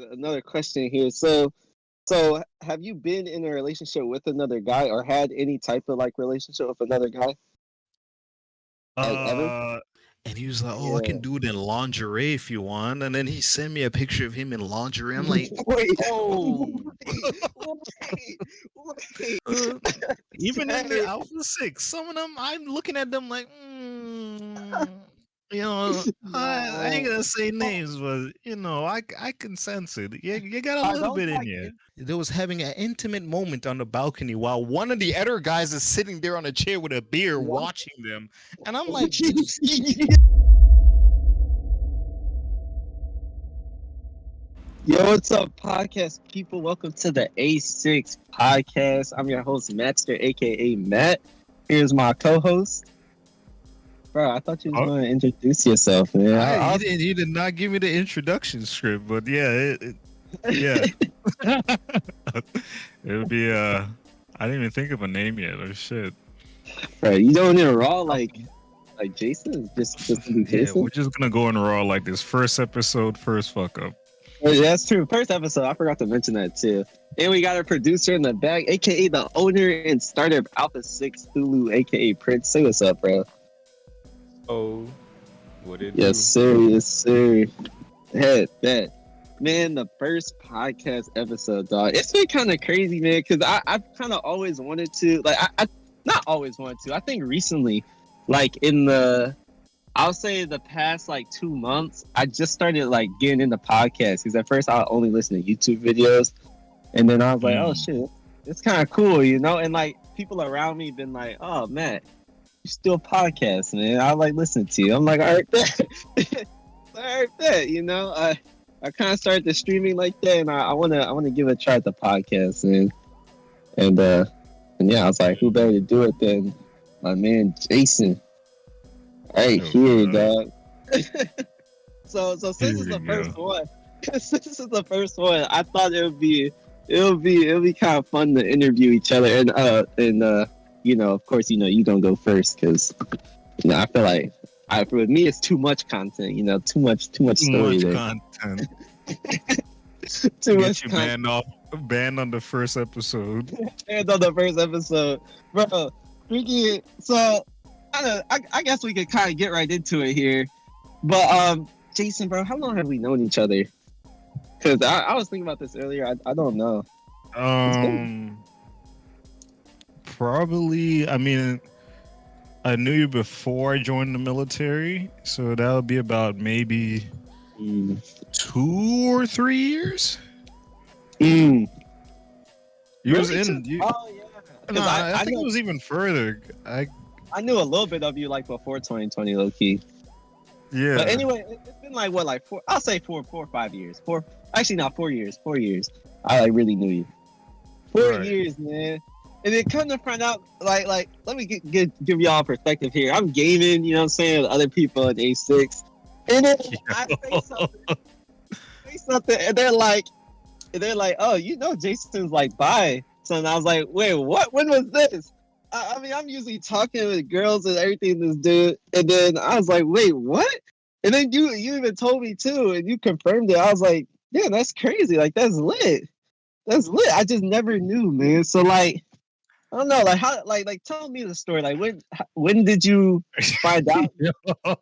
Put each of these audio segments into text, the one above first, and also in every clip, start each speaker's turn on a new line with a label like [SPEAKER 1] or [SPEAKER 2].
[SPEAKER 1] another question here. So have you been in a relationship with another guy or had any type of like relationship with another guy ever?
[SPEAKER 2] Uh, and he was like, "Oh, I can
[SPEAKER 1] Yeah.
[SPEAKER 2] do it in lingerie if you want." And then he sent me a picture of him in lingerie. I'm like,
[SPEAKER 1] Wait,
[SPEAKER 2] "Oh."
[SPEAKER 1] wait, wait.
[SPEAKER 2] Uh, Even in the
[SPEAKER 1] Dang.
[SPEAKER 2] Alpha Six, some of them I'm looking at them like, you know, I
[SPEAKER 1] Nah.
[SPEAKER 2] ain't gonna say names, but I can sense it. You got a
[SPEAKER 1] Are
[SPEAKER 2] little
[SPEAKER 1] those
[SPEAKER 2] bit in
[SPEAKER 1] like
[SPEAKER 2] you. They was having an intimate moment on the balcony while one of the other guys is sitting there on a chair with a beer
[SPEAKER 1] what?
[SPEAKER 2] watching them, and I'm like,
[SPEAKER 1] Yo, what's up, podcast people? Welcome to the A6 podcast. I'm your host, Master, aka Matt. Here's my co-host. Bro, I thought you was
[SPEAKER 2] oh,
[SPEAKER 1] going to introduce yourself, man.
[SPEAKER 2] you did not give me the introduction script, but yeah, yeah, it would be I didn't even think of a name yet. Or shit.
[SPEAKER 1] Bro, you don't even raw like Jason? Just to be
[SPEAKER 2] Yeah,
[SPEAKER 1] Jason?
[SPEAKER 2] we're just gonna go in raw like this. First episode, first fuck up.
[SPEAKER 1] Yeah, that's true. First episode, I forgot to mention that too. And we got our producer in the back, aka the owner and starter of Alpha 6 Hulu, aka Prince. Say what's up, bro.
[SPEAKER 3] Oh, what it
[SPEAKER 1] Yes,
[SPEAKER 3] do?
[SPEAKER 1] sir. Yes, sir. Head bet. Man, the first podcast episode, dog. It's been kind of crazy, man, because I kind of always wanted to, like, I not always wanted to. I think recently, like I'll say the past like 2 months, I just started like getting into podcasts because at first I only listened to YouTube videos, and then I was like, oh
[SPEAKER 2] Mm.
[SPEAKER 1] shit, it's kind of cool, you know. And like people around me been like, oh man, you still podcast, man. I like listen to you. I'm like, all right, bet. All right, bet. You know, I kind of started the streaming like that, and I wanna give it a try at the podcast, and yeah, I was like, who better to do it than my man Jason right
[SPEAKER 2] Oh,
[SPEAKER 1] here,
[SPEAKER 2] God.
[SPEAKER 1] dog. So
[SPEAKER 2] Here
[SPEAKER 1] since it's
[SPEAKER 2] we
[SPEAKER 1] the first
[SPEAKER 2] go.
[SPEAKER 1] one, since this is the first one, I thought it'll be kind of fun to interview each other, and you know, of course, you don't go first because I feel like with me it's too much content, too much
[SPEAKER 2] Too
[SPEAKER 1] story
[SPEAKER 2] much
[SPEAKER 1] there,
[SPEAKER 2] content.
[SPEAKER 1] too
[SPEAKER 2] Get
[SPEAKER 1] much
[SPEAKER 2] you
[SPEAKER 1] content.
[SPEAKER 2] banned on the first episode.
[SPEAKER 1] And on the first episode, bro. Freaking, so I guess we could kind of get right into it here, but Jason, bro, how long have we known each other? Because I was thinking about this earlier. I don't know. It's been
[SPEAKER 2] Um, Probably. I mean, I knew you before I joined the military, so that would be about maybe
[SPEAKER 1] mm,
[SPEAKER 2] 2 or 3 years.
[SPEAKER 1] mm,
[SPEAKER 2] You was
[SPEAKER 1] really
[SPEAKER 2] in
[SPEAKER 1] too.
[SPEAKER 2] you.
[SPEAKER 1] Oh yeah,
[SPEAKER 2] No,
[SPEAKER 1] because
[SPEAKER 2] I
[SPEAKER 1] I
[SPEAKER 2] think it
[SPEAKER 1] know
[SPEAKER 2] was even further.
[SPEAKER 1] I knew a little bit of you like before 2020, low key. But
[SPEAKER 2] Yeah.
[SPEAKER 1] anyway, it's been like what, like four? I'll say 4 or 5 years. Actually, not 4 years. 4 years. I like really knew you. Four
[SPEAKER 2] Right.
[SPEAKER 1] years, man. And then come to find out, like, let me give y'all a perspective here. I'm gaming, you know what I'm saying, with other people in A6. And then I say something, and they're like, oh, Jason's like, bye. So and I was like, wait, what? When was this? I mean, I'm usually talking with girls and everything, this dude. And then I was like, wait, what? And then you even told me too, and you confirmed it. I was like, yeah, that's crazy. Like, that's lit. That's lit. I just never knew, man. So like, I don't know, like how, like tell me the story. Like when did you find out?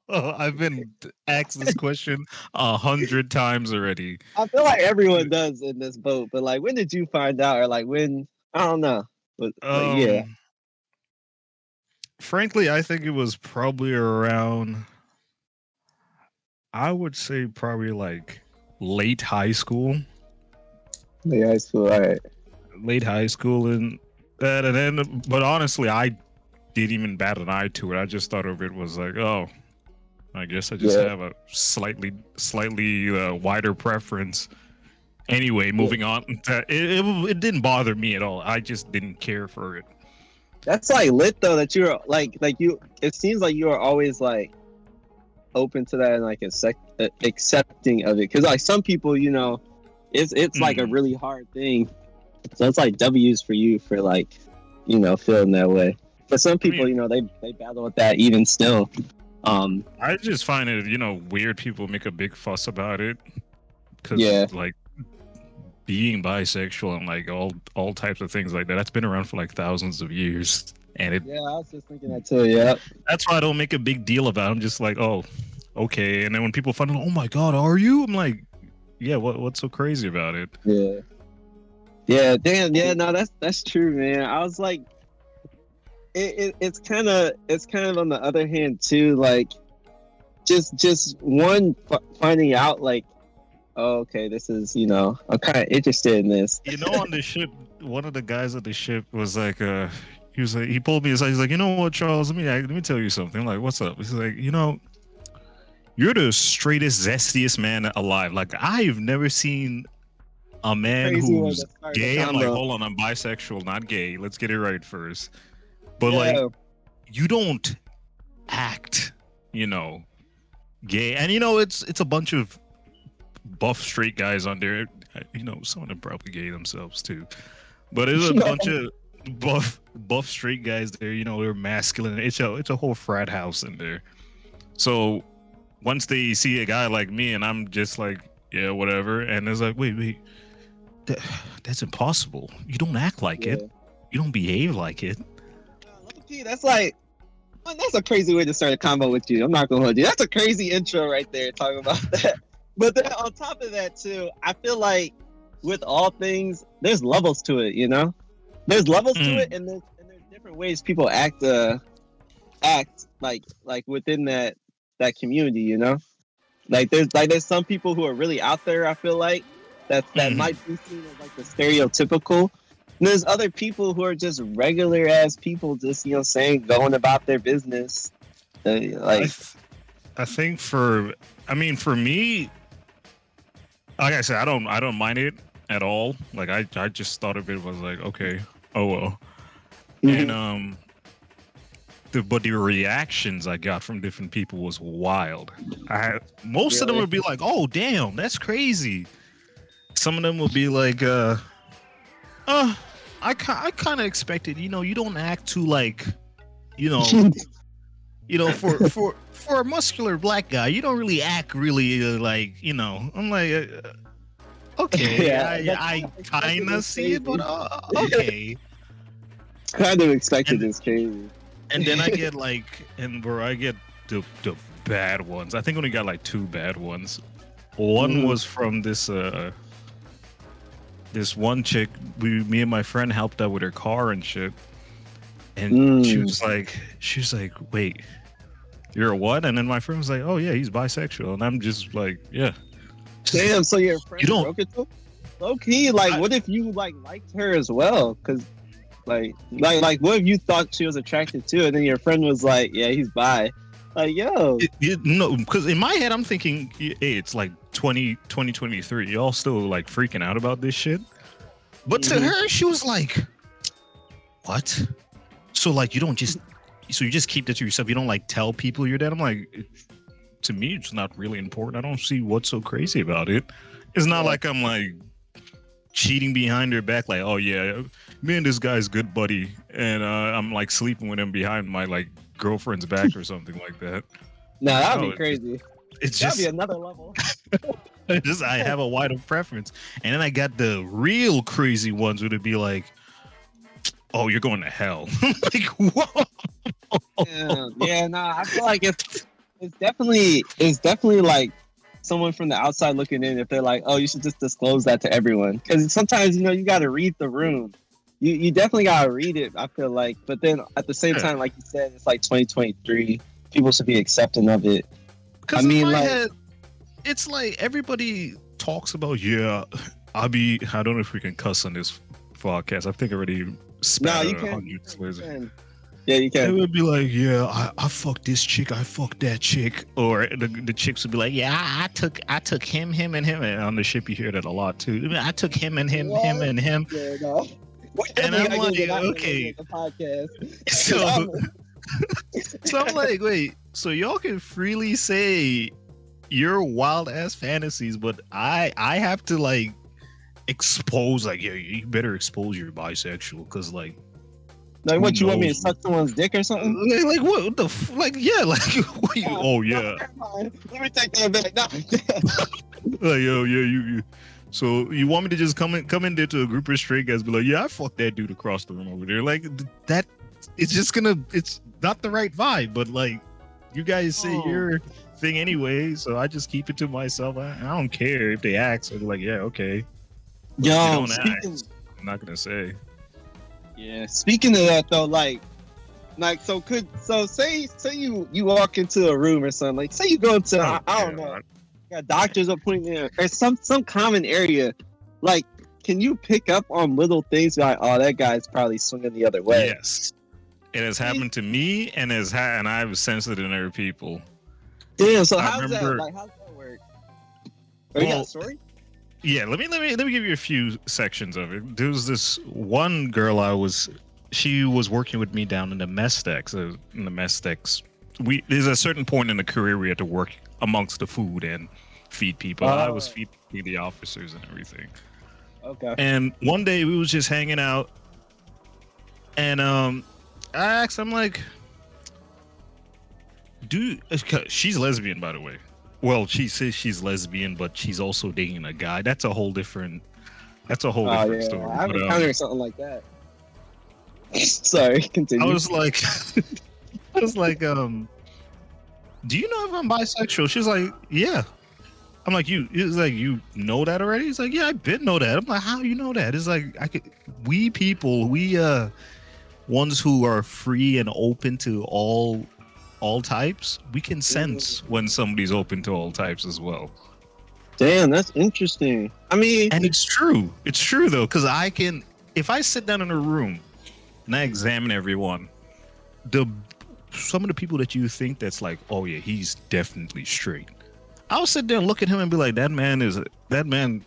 [SPEAKER 2] I've been asked this question 100 times already.
[SPEAKER 1] I feel like everyone does in this boat, but like when did you find out, or like when? I don't know, but yeah.
[SPEAKER 2] Um, Frankly, I think it was probably around. I would say probably like late high school,
[SPEAKER 1] Yeah, high school. All right.
[SPEAKER 2] late high school, and that, and then. But honestly, I didn't even bat an eye to it. I just thought of it was like, oh, I guess I just
[SPEAKER 1] Yeah,
[SPEAKER 2] have a slightly wider preference. Anyway,
[SPEAKER 1] yeah.
[SPEAKER 2] moving on. It didn't bother me at all. I just didn't care for it.
[SPEAKER 1] That's like lit though. That you're like you. It seems like you are always like open to that and like accepting of it. Because like some people, it's like a
[SPEAKER 2] Mm,
[SPEAKER 1] really hard thing. So it's like W's for you for like, feeling that way. But some
[SPEAKER 2] I
[SPEAKER 1] people,
[SPEAKER 2] mean,
[SPEAKER 1] they battle with that even still. Um,
[SPEAKER 2] I just find it, weird people make a big fuss about it because,
[SPEAKER 1] yeah,
[SPEAKER 2] like, being bisexual and like all types of things like that, that's been around for like thousands of years. And
[SPEAKER 1] Yeah, I was just thinking that too. Yeah.
[SPEAKER 2] that's why I don't make a big deal about it. I'm just like, oh, okay. And then when people find out, oh my God, are you? I'm like, yeah, what's so crazy about it?
[SPEAKER 1] Yeah. Yeah. Damn. Yeah. No, that's true, man. I was like, it's kind of on the other hand too, like just one finding out like, oh, okay, this is, I'm kind of interested in this.
[SPEAKER 2] On the ship, one of the guys at the ship was like, he pulled me aside. He's like, you know what, Charles? Let me tell you something. I'm like, what's up? He's like, you're the straightest, zestiest man alive. Like, I've never seen a man
[SPEAKER 1] Crazy way
[SPEAKER 2] who's
[SPEAKER 1] to start
[SPEAKER 2] gay.
[SPEAKER 1] the
[SPEAKER 2] I'm like,
[SPEAKER 1] combo.
[SPEAKER 2] hold on, I'm bisexual, not gay. Let's get it right first. But
[SPEAKER 1] Yeah.
[SPEAKER 2] like, you don't act, gay. And it's a bunch of buff straight guys on there. Some of them probably gay themselves too. But there's a bunch of buff straight guys there. They're masculine. It's a whole frat house in there. So once they see a guy like me, and I'm just like, yeah, whatever. And it's like, wait, that's impossible. You don't act like it. You don't behave like it.
[SPEAKER 1] Low-key, that's like, man, that's a crazy way to start a combo with you. I'm not gonna hold you. That's a crazy intro right there, talking about that. But then on top of that too, I feel like with all things, there's levels to it. There's levels to it, and there's different ways people act like within that community. Like there's some people who are really out there. I feel like that might be seen as like the stereotypical. And there's other people who are just regular ass people, just going about their business.
[SPEAKER 2] I think for me, like I said, I don't mind it at all. Like I just thought of it was like, okay, oh well. And but the reactions I got from different people was wild. Most of them would be like, oh damn, that's crazy. Some of them would be like, I kind of expected, you don't act too like, for a muscular black guy, you don't really act really like, I'm like, okay,
[SPEAKER 1] Yeah,
[SPEAKER 2] I kind of see it, but okay.
[SPEAKER 1] Kind of expected this crazy.
[SPEAKER 2] And then I get where I get the bad ones. I think I only got like 2 bad ones. One was from this one chick. Me and my friend helped out with her car and shit. And she was like, wait, you're a what? And then my friend was like, oh yeah, he's bisexual. And I'm just like, yeah.
[SPEAKER 1] Damn, so your friend broke it too? Low key, like, what if you liked her as well? Because like what if you thought she was attracted to, and then your friend was like, yeah, he's bi. Like, yo.
[SPEAKER 2] No, because in my head I'm thinking, hey, it's like 2023. Y'all still like freaking out about this shit. But to her, she was like, what? So like you just keep that to yourself. You don't like tell people you're dead. I'm like, to me, it's not really important. I don't see what's so crazy about it. It's not like I'm like cheating behind her back. Like, oh yeah, me and this guy's good buddy, and I'm like sleeping with him behind my like girlfriend's back or something like that.
[SPEAKER 1] No, that'd be crazy.
[SPEAKER 2] It's
[SPEAKER 1] that'd
[SPEAKER 2] just
[SPEAKER 1] be another level.
[SPEAKER 2] I have a wider preference. And then I got the real crazy ones would it be like, oh, you're going to hell. Like, whoa.
[SPEAKER 1] Yeah, nah, I feel like it's definitely like someone from the outside looking in, if they're like, oh, you should just disclose that to everyone. Because sometimes, you got to read the room. You definitely got to read it, I feel like. But then at the same time, like you said, it's like 2023. People should be accepting of it.
[SPEAKER 2] Because in my head, it's like everybody talks about, I don't know if we can cuss on this podcast. I think I already spat
[SPEAKER 1] you
[SPEAKER 2] out 100 words.
[SPEAKER 1] Yeah, you can.
[SPEAKER 2] It would be like, I fucked this chick, I fucked that chick, or the chicks would be like, I took him, and him. And on the ship, you hear that a lot too. I took him and him, him and him.
[SPEAKER 1] Yeah, no.
[SPEAKER 2] And I'm like, okay. So I'm like, wait. So y'all can freely say your wild ass fantasies, but I have to like expose, like, yeah, you better expose you're bisexual, because like
[SPEAKER 1] what, you want me to suck someone's dick or something?
[SPEAKER 2] Like what the like, yeah, like what you, yeah.
[SPEAKER 1] Let me take that back. No.
[SPEAKER 2] Like, yo, yeah, So you want me to just come in there to a group of straight guys, be like, yeah, I fucked that dude across the room over there. Like that, it's not the right vibe. But like, you guys say your thing anyway, so I just keep it to myself. I don't care if they ask. I'll be like, yeah, okay. But if
[SPEAKER 1] Yo,
[SPEAKER 2] you don't ask, I'm not gonna say.
[SPEAKER 1] yeah. Speaking of that though, like say you walk into a room or something, like say you go to I don't know, a doctor's appointment or some common area, like can you pick up on little things like, oh, that guy's probably swinging the other way?
[SPEAKER 2] Yes, it has happened to me, and and I've sensed it in other people.
[SPEAKER 1] Damn. So how's that work? You got a story?
[SPEAKER 2] Yeah, let me give you a few sections of it. There was this one girl she was working with me down in the mess decks. In the mess decks, there's a certain point in the career we had to work amongst the food and feed people. I was feeding the officers and everything.
[SPEAKER 1] Okay.
[SPEAKER 2] And one day we was just hanging out, and I asked, I'm like, she's lesbian, by the way. Well, she says she's lesbian, but she's also dating a guy. That's a whole different story.
[SPEAKER 1] I've encountered something like that. Sorry, continue.
[SPEAKER 2] I was like, do you know if I'm bisexual? She's like, yeah. I'm like, it's like, you know that already? He's like, yeah, I did know that. I'm like, how you know that? It's like, we ones who are free and open to all types, we can sense when somebody's open to all types as well.
[SPEAKER 1] Damn, that's interesting. I mean,
[SPEAKER 2] and it's true though, because if I sit down in a room and I examine everyone, some of the people that you think that's like, oh yeah, he's definitely straight, I'll sit there and look at him and be like, that man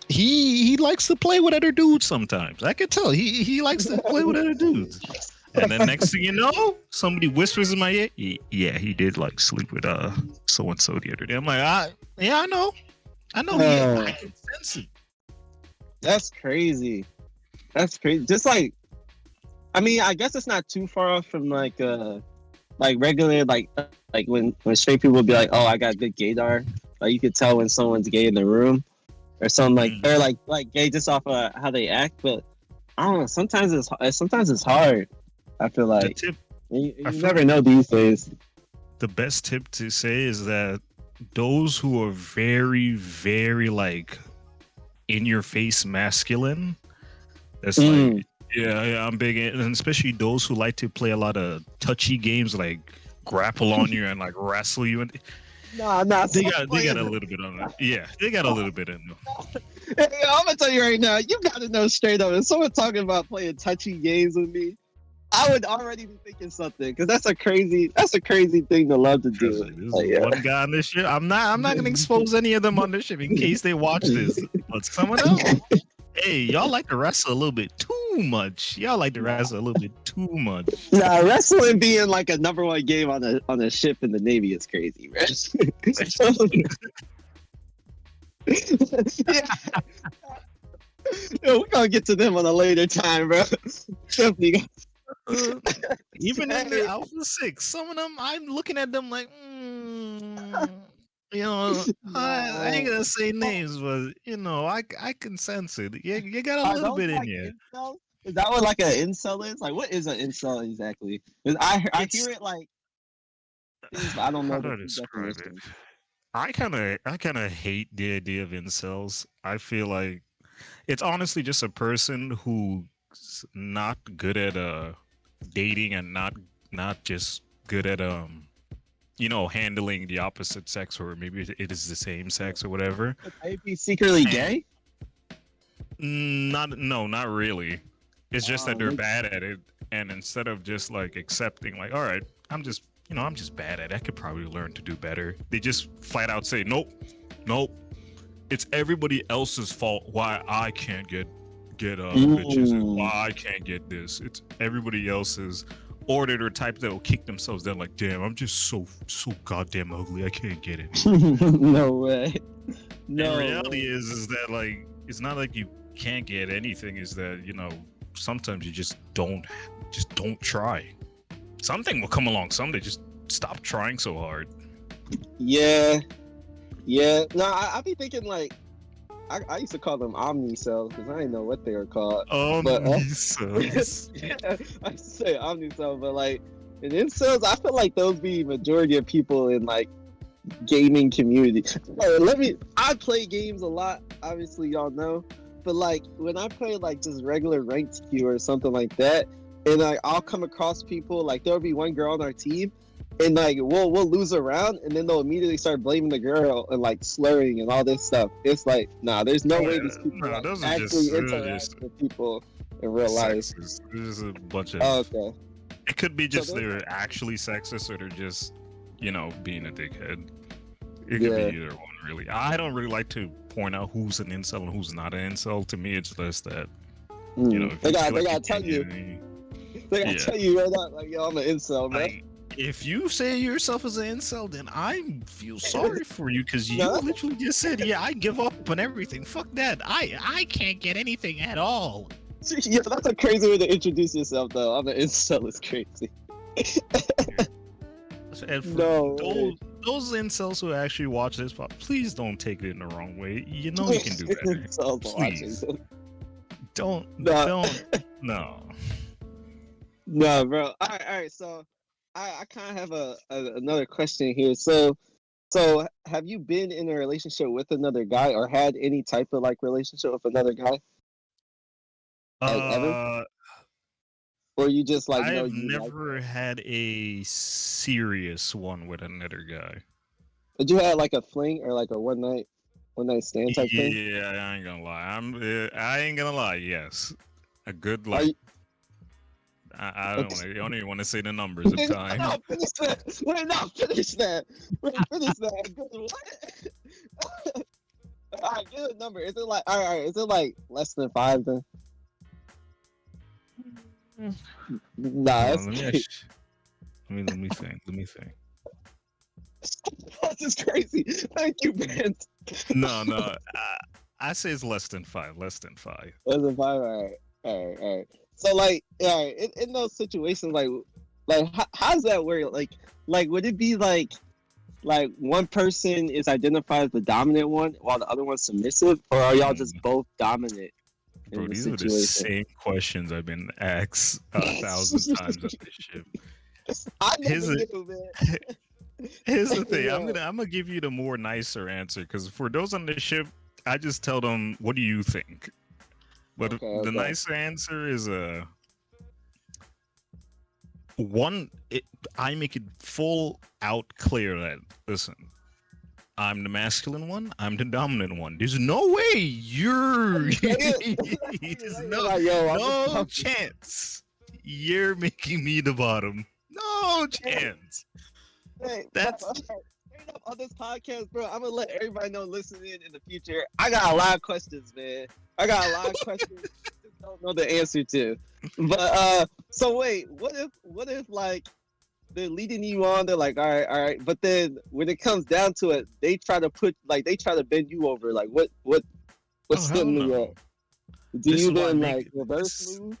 [SPEAKER 2] he likes to play with other dudes sometimes. I can tell he likes to play with other dudes. And then next thing you know, somebody whispers in my ear, yeah, he did like sleep with so and so the other day. I'm like, yeah, I know. Yeah, I can sense it.
[SPEAKER 1] That's crazy. Just like, I mean, I guess it's not too far off from like regular like when straight people would be like, oh, I got good gaydar. Like you could tell when someone's gay in the room or something like they're like gay just off of how they act. But I don't know. Sometimes it's hard. I feel like you never know these days.
[SPEAKER 2] The best tip to say is that those who are very, very like in your face masculine, that's like, yeah, I'm big in, and especially those who like to play a lot of touchy games, like grapple on you and like wrestle you. And
[SPEAKER 1] Nah.
[SPEAKER 2] They got a little bit on it. Yeah, they got a little bit in them.
[SPEAKER 1] Hey, I'm gonna tell you right now, you gotta know straight up. If someone talking about playing touchy games with me, I would already be thinking something, because that's a crazy thing to love to do.
[SPEAKER 2] There's one guy on this shit. I'm not gonna expose any of them on this shit in case they watch this. But someone else, hey, y'all like to wrestle a little bit too much. Nah,
[SPEAKER 1] wrestling being like a number one game on a ship in the Navy is crazy, man. Yeah, we're gonna get to them on a later time, bro. Definitely.
[SPEAKER 2] Even in the Alpha 6, some of them, I'm looking at them like, I ain't gonna say names, but I can sense it. You got a little bit in you.
[SPEAKER 1] Incels? Is that what like an incel is? Like, what is an incel exactly? Because I hear it like, I don't know.
[SPEAKER 2] How do I describe it? I kind of hate the idea of incels. I feel like it's honestly just a person who's not good at dating and not just good at handling the opposite sex, or maybe it is the same sex or whatever.
[SPEAKER 1] Would be secretly gay?
[SPEAKER 2] Not really. It's just that they're bad at it, and instead of just like accepting, like, all right, I'm just bad at it, I could probably learn to do better, they just flat out say, nope, it's everybody else's fault why I can't get bitches, and why I can't get this. It's everybody else's, or they're type that'll kick themselves down like, damn, I'm just so goddamn ugly, I can't get it.
[SPEAKER 1] No way.
[SPEAKER 2] No. And reality is that like, it's not like you can't get anything, is that sometimes you just don't try. Something will come along someday. Just stop trying so hard.
[SPEAKER 1] Yeah. No, I be thinking like, I used to call them omni cells because I didn't know what they were called. But
[SPEAKER 2] Omnicells.
[SPEAKER 1] yeah, I used to say omni cell, but like in incels, I feel like those be majority of people in like gaming community. I play games a lot, obviously y'all know, but like when I play like just regular ranked queue or something like that, and like I'll come across people, like there'll be one girl on our team, and like we'll lose a round, and then they'll immediately start blaming the girl and like slurring and all this stuff. It's like, nah, there's no way these people
[SPEAKER 2] No,
[SPEAKER 1] like,
[SPEAKER 2] those are
[SPEAKER 1] actually
[SPEAKER 2] those are
[SPEAKER 1] interact
[SPEAKER 2] just
[SPEAKER 1] with people in real life.
[SPEAKER 2] sexist. There's a bunch of.
[SPEAKER 1] Oh, okay.
[SPEAKER 2] It could be just
[SPEAKER 1] So
[SPEAKER 2] they're actually sexist or they're just, being a dickhead. It could
[SPEAKER 1] Yeah.
[SPEAKER 2] be either one, really. I don't really like to point out who's an incel and who's not an incel. To me, it's just that, if
[SPEAKER 1] They
[SPEAKER 2] you
[SPEAKER 1] got
[SPEAKER 2] feel like
[SPEAKER 1] they
[SPEAKER 2] you
[SPEAKER 1] gotta tell
[SPEAKER 2] can't
[SPEAKER 1] you.
[SPEAKER 2] get any-
[SPEAKER 1] They gotta
[SPEAKER 2] Yeah.
[SPEAKER 1] tell you right now, like, yo, I'm an incel, man.
[SPEAKER 2] Like, if you say yourself as an incel, then I feel sorry for you because you
[SPEAKER 1] No.
[SPEAKER 2] literally just said, "Yeah, I give up on everything. Fuck that. I can't get anything at all."
[SPEAKER 1] Yeah, that's a crazy way to introduce yourself, though. I'm an incel. It's crazy.
[SPEAKER 2] And for
[SPEAKER 1] No way.
[SPEAKER 2] those incels who actually watch this, please don't take it in the wrong way. You know you can do better.
[SPEAKER 1] Incels watching.
[SPEAKER 2] Please. Don't.
[SPEAKER 1] No.
[SPEAKER 2] No.
[SPEAKER 1] No, bro. All right. So, I kind of have another question here. So have you been in a relationship with another guy, or had any type of like relationship with another guy, like ever, or you just like know
[SPEAKER 2] I've
[SPEAKER 1] you like?
[SPEAKER 2] never had a serious one with another guy.
[SPEAKER 1] Did you have like a fling or like a one night stand type thing?
[SPEAKER 2] Yeah, I ain't gonna lie. I ain't gonna lie. Yes, a good
[SPEAKER 1] Are
[SPEAKER 2] like.
[SPEAKER 1] you-
[SPEAKER 2] I don't even want to say the numbers of time.
[SPEAKER 1] No, finish that. Wait, no, finish that. Wait, finish that. What? All right, give a number. Is it like all right? Is it like less than 5 then? Nah,
[SPEAKER 2] Hold
[SPEAKER 1] that's
[SPEAKER 2] on, let me think. Let me think.
[SPEAKER 1] that's just crazy. Thank you, man.
[SPEAKER 2] No. I say it's less than 5. Less than 5.
[SPEAKER 1] Less than 5. All right. So like, all right, in those situations, like how's that work? Like, would it be like one person is identified as the dominant one while the other one's submissive, or are y'all just both dominant?
[SPEAKER 2] Bro, these are the same questions I've been asked 1,000 times on this shit.
[SPEAKER 1] I
[SPEAKER 2] Here's
[SPEAKER 1] never
[SPEAKER 2] a-
[SPEAKER 1] knew, man.
[SPEAKER 2] Here's the thing.
[SPEAKER 1] Yeah.
[SPEAKER 2] I'm gonna give you the more nicer answer because for those on the ship, I just tell them, "What do you think?" But
[SPEAKER 1] Okay.
[SPEAKER 2] the nicer answer is I make it full out clear that listen, I'm the masculine one, I'm the dominant one. There's no way you're there's no chance you're making me the bottom. No chance.
[SPEAKER 1] Hey,
[SPEAKER 2] That's-
[SPEAKER 1] straight up on this podcast, bro. I'm gonna let everybody know listening in the future. I got a lot of questions, man. I got a lot of questions I just don't know the answer to. But so wait, what if like they're leading you on, they're like, all right, but then when it comes down to it, they try to bend you over. Like what's
[SPEAKER 2] hell
[SPEAKER 1] setting me
[SPEAKER 2] no.
[SPEAKER 1] up? Do
[SPEAKER 2] This
[SPEAKER 1] you
[SPEAKER 2] is why I
[SPEAKER 1] then
[SPEAKER 2] make
[SPEAKER 1] like reverse move?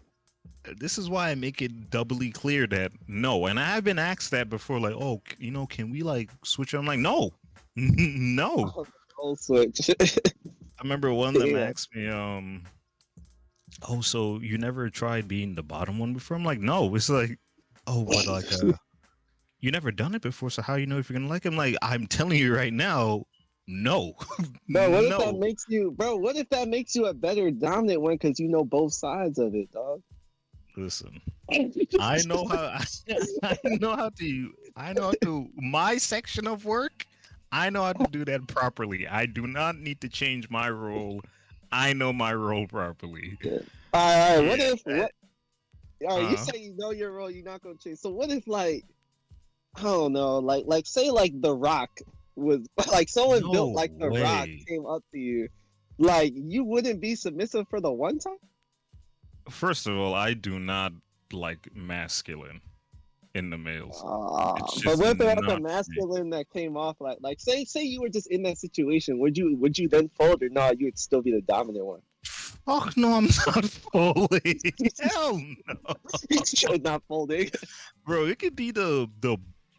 [SPEAKER 2] This is why I make it doubly clear that no, and I've been asked that before, like, oh, can we like switch? I'm like, no, no.
[SPEAKER 1] Whole switch.
[SPEAKER 2] I remember one of them
[SPEAKER 1] Yeah.
[SPEAKER 2] asked me, oh, so you never tried being the bottom one before? I'm like, no. It's like, oh, but like, you never done it before, so how you know if you're gonna like it? I'm like, I'm telling you right now, no.
[SPEAKER 1] Bro, what if
[SPEAKER 2] No.
[SPEAKER 1] that makes you, what if that makes you a better dominant one because you know both sides of it, dog?
[SPEAKER 2] Listen, I know how I know how to my section of work. I know how to do that properly. I do not need to change my role. I know my role properly.
[SPEAKER 1] All right. All right, you
[SPEAKER 2] Uh-huh.
[SPEAKER 1] say you know your role, you're not gonna change. So what if like, I don't know, like say like The Rock was like someone
[SPEAKER 2] No
[SPEAKER 1] built like The Rock
[SPEAKER 2] way.
[SPEAKER 1] came up to you, like you wouldn't be submissive for the one time?
[SPEAKER 2] First of all, I do not like masculine in the males. It's
[SPEAKER 1] But
[SPEAKER 2] just
[SPEAKER 1] what if there was
[SPEAKER 2] not
[SPEAKER 1] a
[SPEAKER 2] for me.
[SPEAKER 1] masculine that came off like say you were just in that situation, would you then fold or no? You would still be the dominant one.
[SPEAKER 2] Fuck no, I'm not folding. Hell no,
[SPEAKER 1] You're not folding.
[SPEAKER 2] bro. It could be the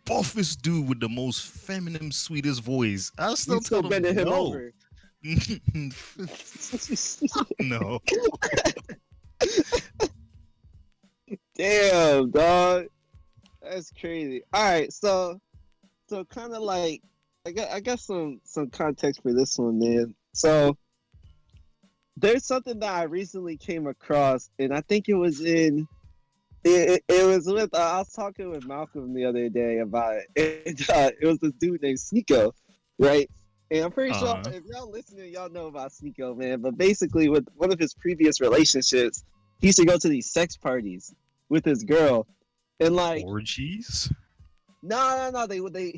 [SPEAKER 2] buffest dude with the most feminine, sweetest voice. I'll still
[SPEAKER 1] You still
[SPEAKER 2] tell them
[SPEAKER 1] bending him
[SPEAKER 2] no.
[SPEAKER 1] over.
[SPEAKER 2] No.
[SPEAKER 1] Damn, dog. That's crazy. All right, so kind of like I got some context for this one, man. So there's something that I recently came across, and I think it was it was with I was talking with Malcolm the other day about it. And, it was this dude named Sneeko, right? And I'm pretty sure if y'all listening, y'all know about Sneeko, man. But basically, with one of his previous relationships, he used to go to these sex parties with his girl, and like
[SPEAKER 2] Orgies?
[SPEAKER 1] no,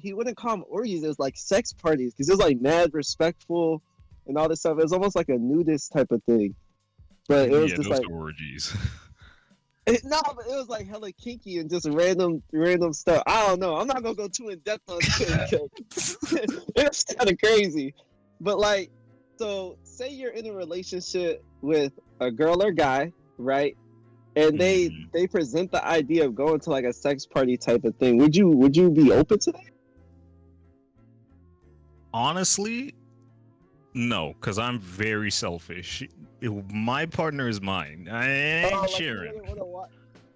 [SPEAKER 1] he wouldn't call them orgies. It was like sex parties because it was like mad respectful and all this stuff. It was almost like a nudist type of thing, but it was just
[SPEAKER 2] those
[SPEAKER 1] like
[SPEAKER 2] are orgies.
[SPEAKER 1] no, but it was like hella kinky and just random stuff. I don't know. I'm not gonna go too in depth on it because it's kind of crazy. But like, so say you're in a relationship with a girl or guy, right? And they present the idea of going to like a sex party type of thing. Would you be open to that?
[SPEAKER 2] Honestly, no, because I'm very selfish. My partner is mine. I ain't sharing.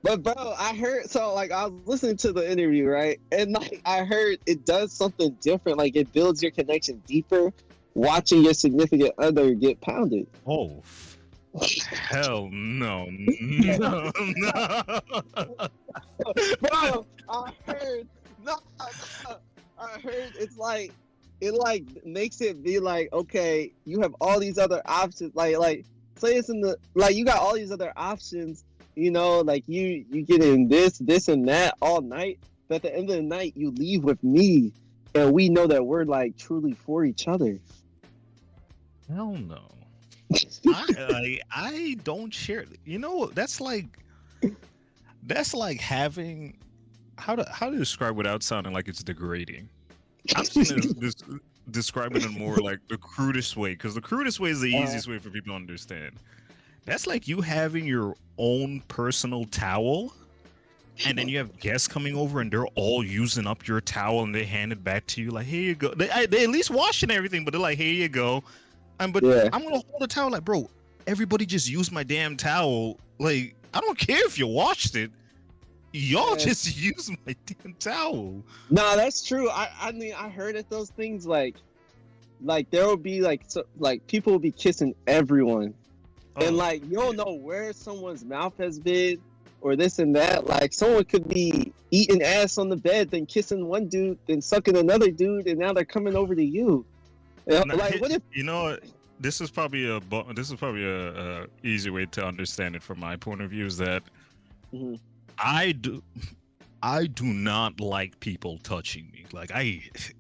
[SPEAKER 1] But bro, I heard like I was listening to the interview, right? And like I heard it does something different. Like it builds your connection deeper watching your significant other get pounded.
[SPEAKER 2] Oh, hell no. No.
[SPEAKER 1] Bro, I heard it's like it like makes it be like, okay, you have all these other options. Like say it's in the like you got all these other options, you know, like you get in this and that all night, but at the end of the night you leave with me and we know that we're like truly for each other.
[SPEAKER 2] Hell no. I don't share. You know, that's like having how to describe without sounding like it's degrading. I'm just gonna describe it in more like the crudest way, because the crudest way is the easiest way for people to understand. That's like you having your own personal towel, and then you have guests coming over and they're all using up your towel and they hand it back to you like, here you go. They at least washing everything, but they're like, here you go. I'm gonna hold the towel like, bro, everybody just used my damn towel. Like, I don't care if you washed it. Y'all just use my damn towel.
[SPEAKER 1] No, that's true. I mean, I heard at those things like there will be like people will be kissing everyone, and like you don't know where someone's mouth has been or this and that. Like someone could be eating ass on the bed, then kissing one dude, then sucking another dude, and now they're coming over to you.
[SPEAKER 2] Now,
[SPEAKER 1] like what if
[SPEAKER 2] you know? This is probably a easy way to understand it from my point of view. Is that I do not like people touching me. Like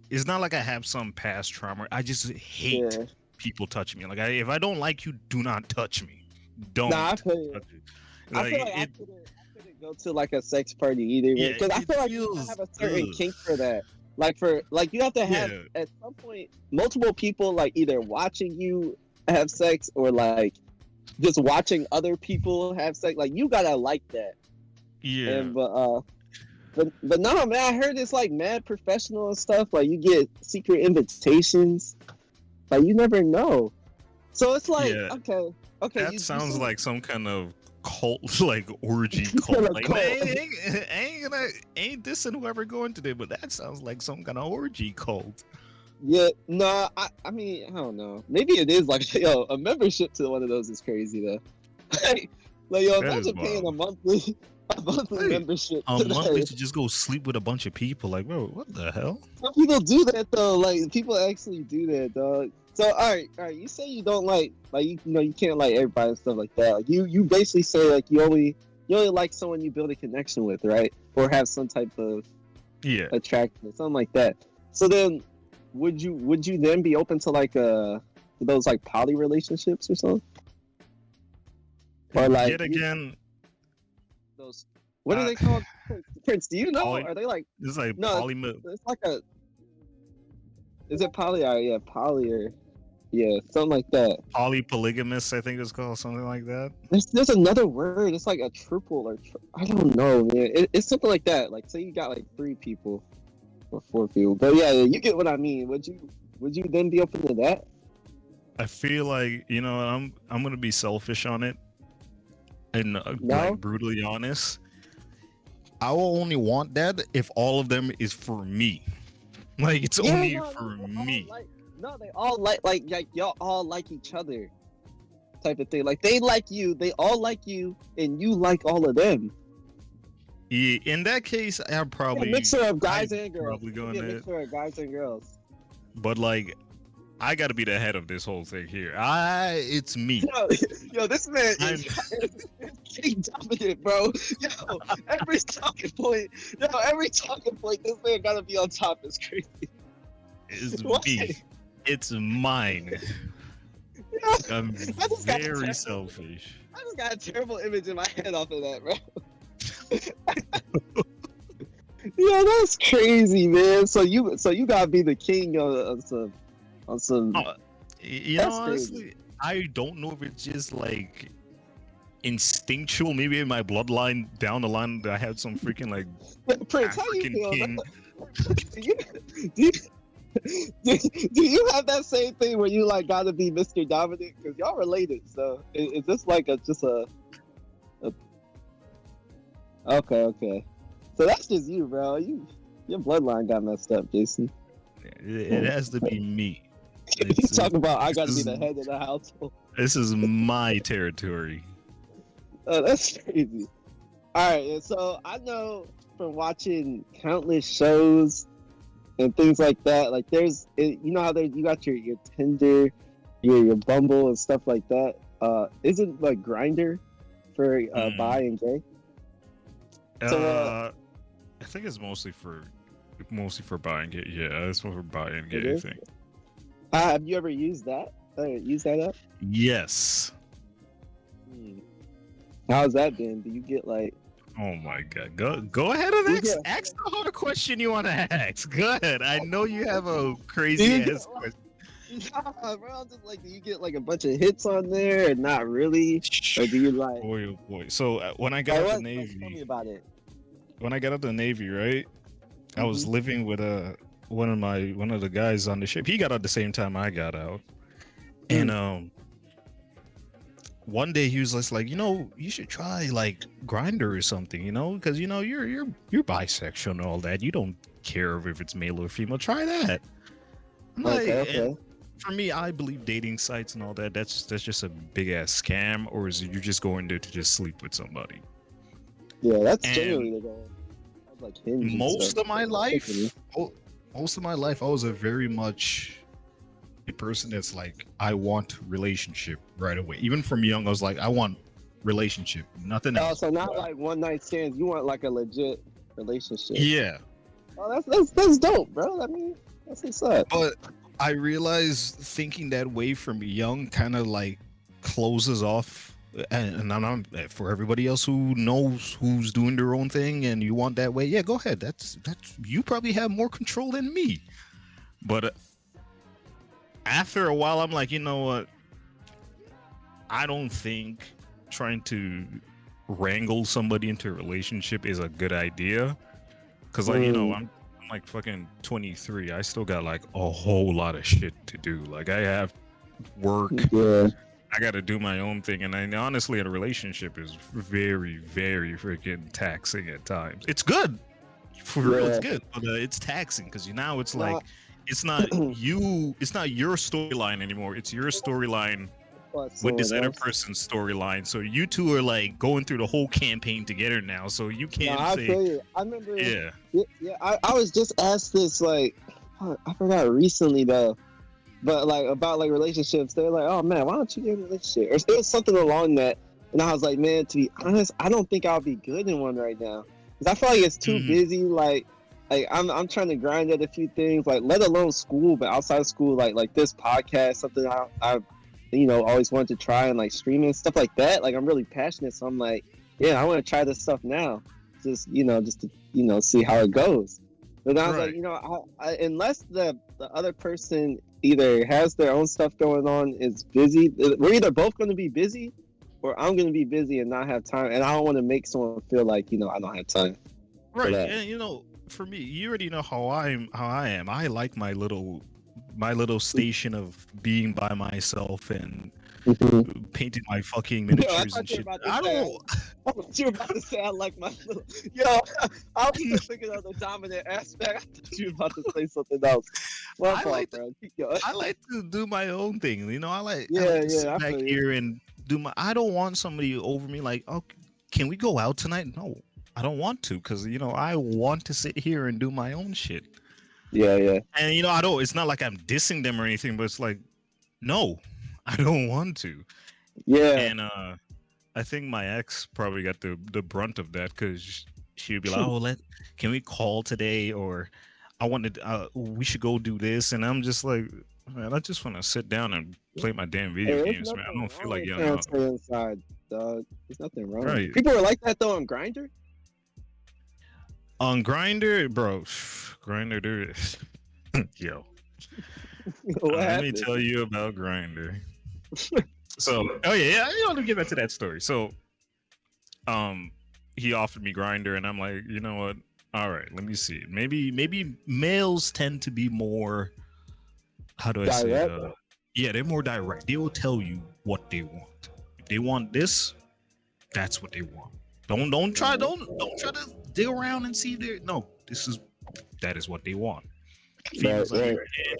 [SPEAKER 2] it's not like I have some past trauma. I just hate people touching me. Like if I don't like you, do not touch me. Don't.
[SPEAKER 1] Nah, I feel you. I feel like I couldn't go to like a sex party either, because I feel like I have a certain kink for that. Like you have to have at some point multiple people like either watching you have sex or like just watching other people have sex. Like you gotta like that.
[SPEAKER 2] Yeah.
[SPEAKER 1] And, but no, man, I heard it's like mad professional and stuff. Like you get secret invitations. Like you never know. So it's like okay.
[SPEAKER 2] That sounds like some kind of cult, like orgy cult. Like, man, ain't dissing whoever going today, but that sounds like some kind of orgy cult.
[SPEAKER 1] Yeah, no, I mean, I don't know. Maybe it is like, yo, a membership to one of those is crazy though. like yo, imagine paying a monthly membership.
[SPEAKER 2] A monthly to just go sleep with a bunch of people. Like, bro, what the hell?
[SPEAKER 1] Some people do that though. Like people actually do that, dog. So all right. You say you don't like you know you can't like everybody and stuff like that. Like you basically say like you only like someone you build a connection with, right? Or have some type of attraction, something like that. So then, would you then be open to like those like poly relationships or something? Or like
[SPEAKER 2] yet again,
[SPEAKER 1] those what are they called? Prince, do you know? Are they like
[SPEAKER 2] it's like
[SPEAKER 1] poly? It's like a. Is it poly? Yeah, poly or. Yeah, something like that.
[SPEAKER 2] Polypolygamous, I think it's called, something like that.
[SPEAKER 1] There's another word. It's like a triple or I don't know, man. It's something like that. Like say you got like 3 people or 4 people. But yeah, you get what I mean. Would you then be open to that?
[SPEAKER 2] I feel like I'm gonna be selfish on it and
[SPEAKER 1] No?
[SPEAKER 2] like brutally honest. I will only want that if all of them is for me. Like it's
[SPEAKER 1] Yeah,
[SPEAKER 2] only
[SPEAKER 1] no,
[SPEAKER 2] for
[SPEAKER 1] they all
[SPEAKER 2] me.
[SPEAKER 1] they all like y'all all like each other, type of thing. Like they like you, they all like you, and you like all of them.
[SPEAKER 2] Yeah, in that case,
[SPEAKER 1] A mixture of guys and girls.
[SPEAKER 2] probably
[SPEAKER 1] It could
[SPEAKER 2] going
[SPEAKER 1] be a
[SPEAKER 2] to.
[SPEAKER 1] mixture of guys and girls.
[SPEAKER 2] But like, I got to be the head of this whole thing here. It's me.
[SPEAKER 1] Yo, this man
[SPEAKER 2] I'm
[SPEAKER 1] is king dominant, bro. Yo, every talking point, this man gotta be on top. Is crazy.
[SPEAKER 2] it's
[SPEAKER 1] What?
[SPEAKER 2] me. It's mine.
[SPEAKER 1] Yo,
[SPEAKER 2] I'm
[SPEAKER 1] I just got a
[SPEAKER 2] very
[SPEAKER 1] terrible-
[SPEAKER 2] selfish.
[SPEAKER 1] I just got a terrible image in my head off of that, bro. Yo, that's crazy, man. So you gotta be the king of some on some.
[SPEAKER 2] You
[SPEAKER 1] That's
[SPEAKER 2] know,
[SPEAKER 1] crazy.
[SPEAKER 2] honestly, I don't know if it's just like instinctual. Maybe in my bloodline down the line, I had some freaking like
[SPEAKER 1] Prince, how you
[SPEAKER 2] African
[SPEAKER 1] feel?
[SPEAKER 2] king.
[SPEAKER 1] Do you, do, you, do you have that same thing where you like gotta be Mr. Dominant? Because y'all related, so is this like just a okay. So that's just you, bro. Your bloodline got messed up, Jason.
[SPEAKER 2] It has to be me.
[SPEAKER 1] You talk about I gotta be
[SPEAKER 2] this
[SPEAKER 1] the
[SPEAKER 2] is-
[SPEAKER 1] head of the household.
[SPEAKER 2] This is my territory.
[SPEAKER 1] Oh, that's crazy. All right, and so I know from watching countless shows and things like that. Like you know how you got your Tinder, your Bumble and stuff like that. Isn't like Grinder for bi and gay? So,
[SPEAKER 2] I think it's mostly for buying it. Yeah, it's more for buying
[SPEAKER 1] It
[SPEAKER 2] it. I
[SPEAKER 1] is?
[SPEAKER 2] think.
[SPEAKER 1] Have you ever used that? Use that app?
[SPEAKER 2] Yes.
[SPEAKER 1] How's that been? Do you get like?
[SPEAKER 2] Oh my god. Go ahead and
[SPEAKER 1] You
[SPEAKER 2] ask the hard question you want to ask. Go ahead. I know you have a
[SPEAKER 1] Do
[SPEAKER 2] crazy
[SPEAKER 1] you get,
[SPEAKER 2] ass question.
[SPEAKER 1] Nah, bro, I'm just like, do you get like a bunch of hits on there and not really, or do you like?
[SPEAKER 2] Boy, oh boy. So when I got out the
[SPEAKER 1] Tell me
[SPEAKER 2] Navy,
[SPEAKER 1] about it.
[SPEAKER 2] right? I was living with one of the guys on the ship. He got out the same time I got out, and one day he was just like, you should try like Grinder or something, because you're bisexual and all that. You don't care if it's male or female. Try that. I'm like,
[SPEAKER 1] Okay.
[SPEAKER 2] and for me, I believe dating sites and all that. That's just a big ass scam, or is it you're just going there to just sleep with somebody?
[SPEAKER 1] Yeah, that's
[SPEAKER 2] And
[SPEAKER 1] generally the goal. That's like Hinge and
[SPEAKER 2] most
[SPEAKER 1] stuff.
[SPEAKER 2] of my life, I was a very much a person that's like, I want relationship right away. Even from young, I was like, I want relationship, nothing
[SPEAKER 1] Oh,
[SPEAKER 2] else.
[SPEAKER 1] so not like one night stands. You want like a legit relationship.
[SPEAKER 2] Yeah,
[SPEAKER 1] Oh, that's dope, bro. I mean, that's what's up.
[SPEAKER 2] but I realized thinking that way from young kind of like closes off. And I'm for everybody else who knows who's doing their own thing and you want that way, yeah, go ahead. That's you probably have more control than me. But after a while, I'm like, you know what? I don't think trying to wrangle somebody into a relationship is a good idea. Cause like, I'm like fucking 23. I still got like a whole lot of shit to do. Like I have work.
[SPEAKER 1] Yeah.
[SPEAKER 2] I got to do my own thing, and honestly, a relationship is very, very freaking taxing at times. It's good, for real, it's good, but it's taxing because now it's like, it's not it's not your storyline anymore. It's your storyline with this other person's storyline. So you two are like going through the whole campaign together now. So you can't
[SPEAKER 1] I
[SPEAKER 2] say,
[SPEAKER 1] feel you. I remember.
[SPEAKER 2] yeah.
[SPEAKER 1] I was just asked this like, I forgot recently though. But like about like relationships, they're like, "Oh man, why don't you get in a relationship?" Or it was something along that, and I was like, "Man, to be honest, I don't think I'll be good in one right now, because I feel like it's too busy. Like I'm trying to grind at a few things, like let alone school, but outside of school, like this podcast, something I always wanted to try and like streaming and stuff like that. Like I'm really passionate, so I'm like, yeah, I want to try this stuff now, just to see how it goes. But I was like, I, unless the other person either has their own stuff going on, is busy, we're either both going to be busy, or I'm going to be busy and not have time. And I don't want to make someone feel like I don't have time.
[SPEAKER 2] Right, and for me, you already know how I am. I like my little my little station of being by myself and painting my fucking
[SPEAKER 1] Yo, I
[SPEAKER 2] miniatures and
[SPEAKER 1] thought you were
[SPEAKER 2] shit.
[SPEAKER 1] about to
[SPEAKER 2] I
[SPEAKER 1] say.
[SPEAKER 2] don't.
[SPEAKER 1] I thought you were about to say I like my little. Yo, I was still thinking of the dominant aspect. I thought you were about to say something else. My
[SPEAKER 2] I
[SPEAKER 1] fault,
[SPEAKER 2] like
[SPEAKER 1] bro. Keep going.
[SPEAKER 2] I like to do my own thing. You know, I like
[SPEAKER 1] Yeah,
[SPEAKER 2] to sit
[SPEAKER 1] I
[SPEAKER 2] back
[SPEAKER 1] feel you.
[SPEAKER 2] here and do my. I don't want somebody over me like, oh, can we go out tonight? No, I don't want to because I want to sit here and do my own shit.
[SPEAKER 1] Yeah.
[SPEAKER 2] And I don't. It's not like I'm dissing them or anything, but it's like, no, I don't want to.
[SPEAKER 1] Yeah.
[SPEAKER 2] And I think my ex probably got the brunt of that because she'd be like, oh, can we call today or I wanted we should go do this, and I'm just like, man, I just want to sit down and play my damn video
[SPEAKER 1] Hey, there's
[SPEAKER 2] games, man. I
[SPEAKER 1] nothing
[SPEAKER 2] don't feel
[SPEAKER 1] wrong
[SPEAKER 2] like
[SPEAKER 1] with
[SPEAKER 2] getting
[SPEAKER 1] trying
[SPEAKER 2] out.
[SPEAKER 1] to stay inside, dog. There's nothing wrong.
[SPEAKER 2] Right.
[SPEAKER 1] People are like that though on Grindr.
[SPEAKER 2] On Grinder, bro. Grinder, dude. Yo,
[SPEAKER 1] What
[SPEAKER 2] let
[SPEAKER 1] happened?
[SPEAKER 2] me tell you about Grinder. So, oh yeah, let me get back to that story. So, he offered me Grinder, and I'm like, you know what? All right, let me see. Maybe males tend to be more. How do I say?
[SPEAKER 1] Direct?
[SPEAKER 2] Yeah, they're more direct. They will tell you what they want. If they want this, that's what they want. Don't try to dig around and see there. No, that is what they want. Females,
[SPEAKER 1] Right.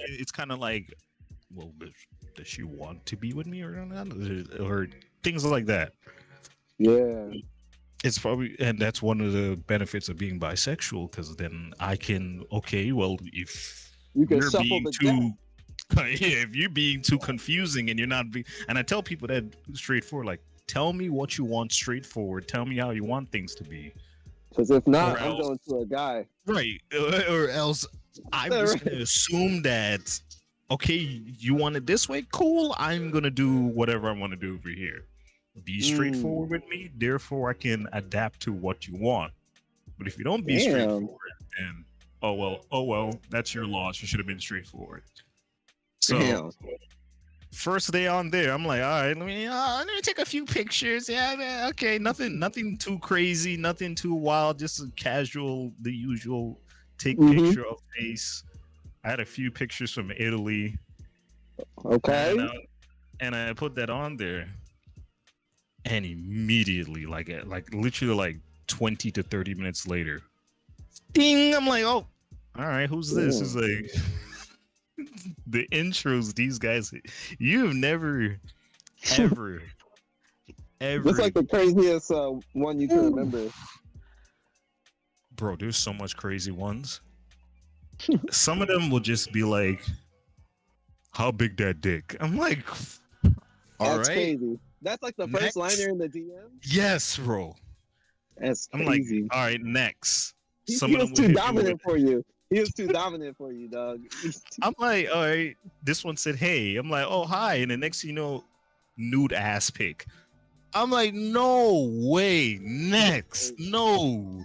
[SPEAKER 2] it's kind of like, well, does she want to be with me or not? Or things like that.
[SPEAKER 1] Yeah.
[SPEAKER 2] It's probably, and that's one of the benefits of being bisexual, because then I can, okay, well, if
[SPEAKER 1] You can
[SPEAKER 2] you're
[SPEAKER 1] shuffle
[SPEAKER 2] being
[SPEAKER 1] the
[SPEAKER 2] too, yeah, if you're being too confusing and you're not being, and I tell people that straightforward, like, tell me what you want straightforward. Tell me how you want things to be.
[SPEAKER 1] Because if not,
[SPEAKER 2] Or
[SPEAKER 1] I'm
[SPEAKER 2] else-
[SPEAKER 1] going to a guy.
[SPEAKER 2] Right. Or else I'm just going to assume that, okay, you want it this way? Cool. I'm going to do whatever I want to do over here. Be straightforward with me. Therefore, I can adapt to what you want. But if you don't be straightforward, then, oh well, that's your loss. You should have been straightforward. So,
[SPEAKER 1] Damn.
[SPEAKER 2] first day on there, I'm like, all right, let me take a few pictures. Yeah, man, okay, nothing too crazy, nothing too wild, just a casual, the usual take picture of face. I had a few pictures from Italy.
[SPEAKER 1] Okay.
[SPEAKER 2] And I put that on there, and immediately, like literally like 20 to 30 minutes later, ding! I'm like, oh, all right, who's this? Is like. The intros these guys, you've never ever
[SPEAKER 1] It's like the craziest one you can remember.
[SPEAKER 2] Bro, there's so much crazy ones. Some of them will just be like, how big that dick? I'm like, all
[SPEAKER 1] That's
[SPEAKER 2] right,
[SPEAKER 1] crazy. That's like the first
[SPEAKER 2] Next.
[SPEAKER 1] liner in the DM.
[SPEAKER 2] Yes, bro.
[SPEAKER 1] That's
[SPEAKER 2] I'm
[SPEAKER 1] crazy.
[SPEAKER 2] like, all right, next.
[SPEAKER 1] He
[SPEAKER 2] Some of
[SPEAKER 1] was
[SPEAKER 2] them will
[SPEAKER 1] too
[SPEAKER 2] hit me
[SPEAKER 1] dominant for you. He was too dominant for you, dog.
[SPEAKER 2] I'm like, all right. This one said, hey. I'm like, oh, hi. And the next thing you know, nude ass pic. I'm like, no way. Next. No.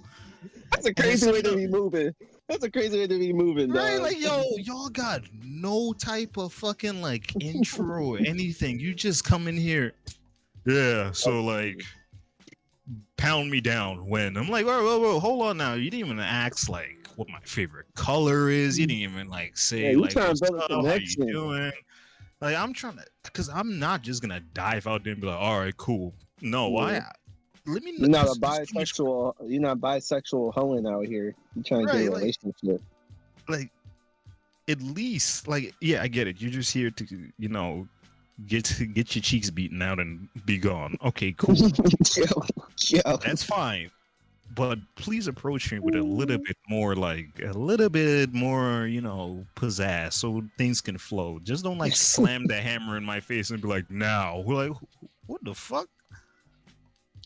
[SPEAKER 1] That's a crazy way to be moving. That's a crazy way to be moving, dog.
[SPEAKER 2] Right? Like, yo, y'all got no type of fucking like intro or anything. You just come in here. Yeah. So like, pound me down when I'm like, whoa, hold on now. You didn't even ask like what my favorite color is. You didn't even like say
[SPEAKER 1] you
[SPEAKER 2] like,
[SPEAKER 1] trying to build a
[SPEAKER 2] "What's up? How you
[SPEAKER 1] connection."
[SPEAKER 2] doing? Like, I'm trying to, because I'm not just gonna dive out there and be like, all right, cool. No,
[SPEAKER 1] Yeah.
[SPEAKER 2] let me.
[SPEAKER 1] You're not a
[SPEAKER 2] there's too much-
[SPEAKER 1] bisexual. You're not bisexual hoeing out here. You trying to get a
[SPEAKER 2] Right, like-
[SPEAKER 1] relationship.
[SPEAKER 2] like, at least, like, yeah, I get it. You're just here to, get your cheeks beaten out and be gone. Okay, cool.
[SPEAKER 1] Yo.
[SPEAKER 2] That's fine. But please approach me with a little bit more, pizzazz, so things can flow. Just don't like slam the hammer in my face and be like, now. We're like, what the fuck?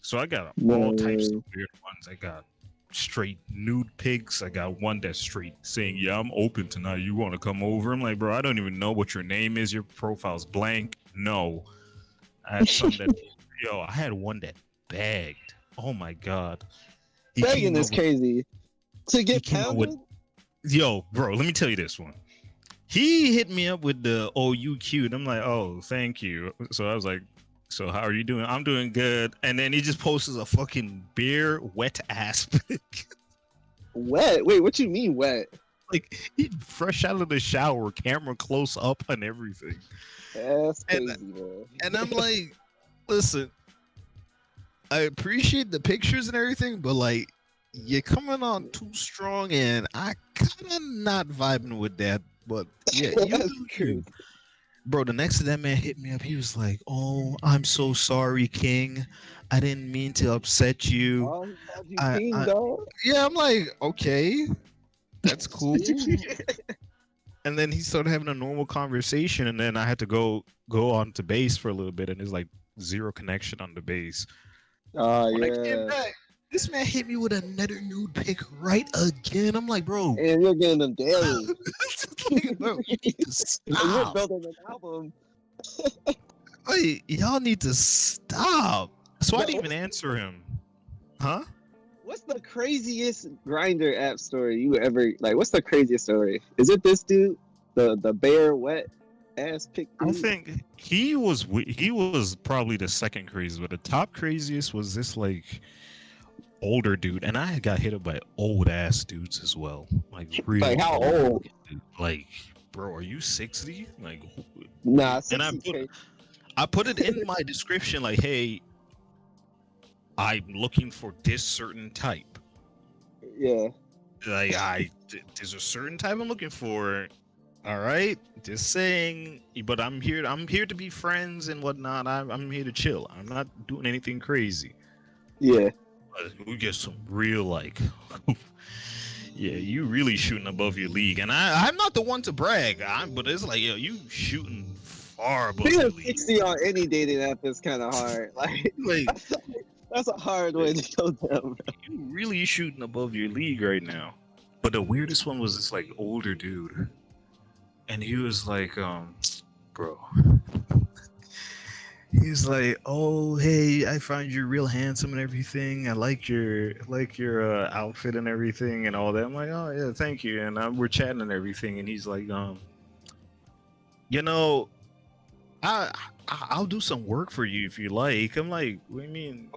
[SPEAKER 2] So I got all types of weird ones. I got straight nude pics. I got one that's straight saying, yeah, I'm open tonight. You want to come over? I'm like, bro, I don't even know what your name is. Your profile's blank. No. I had some that, I had one that begged. Oh my God. He
[SPEAKER 1] Begging
[SPEAKER 2] came
[SPEAKER 1] is
[SPEAKER 2] up with-
[SPEAKER 1] crazy. To get
[SPEAKER 2] came up with-
[SPEAKER 1] pounded?
[SPEAKER 2] Yo, bro, let me tell you this one. He hit me up with the, oh, you cute. I'm like, oh, thank you. So I was like, so how are you doing? I'm doing good. And then he just posts a fucking bare wet ass pic.
[SPEAKER 1] Wet? Wait, what you mean wet?
[SPEAKER 2] Like he fresh out of the shower, camera close up and everything.
[SPEAKER 1] That's
[SPEAKER 2] And
[SPEAKER 1] crazy, man.
[SPEAKER 2] and I'm like, listen, I appreciate the pictures and everything, but like you're coming on too strong, and I kind of not vibing with that. But yeah, you
[SPEAKER 1] That's
[SPEAKER 2] do you.
[SPEAKER 1] crazy.
[SPEAKER 2] Bro, the next day that man hit me up, he was like, "Oh, I'm so sorry, King. I didn't mean to upset you.
[SPEAKER 1] Oh, he called you
[SPEAKER 2] I,
[SPEAKER 1] king,
[SPEAKER 2] I
[SPEAKER 1] dog.
[SPEAKER 2] yeah." I'm like, okay, that's cool. And then he started having a normal conversation, and then I had to go on to base for a little bit, and there's like zero connection on the base.
[SPEAKER 1] Oh
[SPEAKER 2] When I came
[SPEAKER 1] yeah.
[SPEAKER 2] back, this man hit me with another nude pic right again. I'm like, bro,
[SPEAKER 1] And you're getting them daily.
[SPEAKER 2] like, bro, you need to
[SPEAKER 1] And you're
[SPEAKER 2] stop.
[SPEAKER 1] building an album.
[SPEAKER 2] Wait, y'all need to stop. So I
[SPEAKER 1] No,
[SPEAKER 2] didn't even answer him. Huh?
[SPEAKER 1] what's the craziest grinder app story you ever like? What's the craziest story? Is it this dude, the bare wet ass pick
[SPEAKER 2] I
[SPEAKER 1] dude?
[SPEAKER 2] think he was probably the second craziest, but the top craziest was this like older dude, and I got hit up by old ass dudes as well, like real
[SPEAKER 1] Like how
[SPEAKER 2] old.
[SPEAKER 1] old?
[SPEAKER 2] Like, bro, are you 60? Like,
[SPEAKER 1] Nah,
[SPEAKER 2] and
[SPEAKER 1] 60K.
[SPEAKER 2] I put it in my description like, hey, I'm looking for this certain type.
[SPEAKER 1] Yeah.
[SPEAKER 2] Like, there's a certain type I'm looking for. All right, just saying. But I'm here. I'm here to be friends and whatnot. I'm here to chill. I'm not doing anything crazy.
[SPEAKER 1] Yeah.
[SPEAKER 2] But we get some real like, yeah, you really shooting above your league. And I'm not the one to brag. But it's like, yo, you shooting far above your
[SPEAKER 1] Being
[SPEAKER 2] league.
[SPEAKER 1] 60 on any dating app is kind of hard. Like
[SPEAKER 2] Like,
[SPEAKER 1] that's a hard way to go down.
[SPEAKER 2] you really shooting above your league right now. But the weirdest one was this like older dude, and he was like, bro. He's like, "Oh, hey, I found you real handsome and everything. I like your outfit and everything and all that." I'm like, "Oh yeah, thank you." And we're chatting and everything, and he's like, you know, I'll do some work for you if you like. I'm like, "What do you mean?"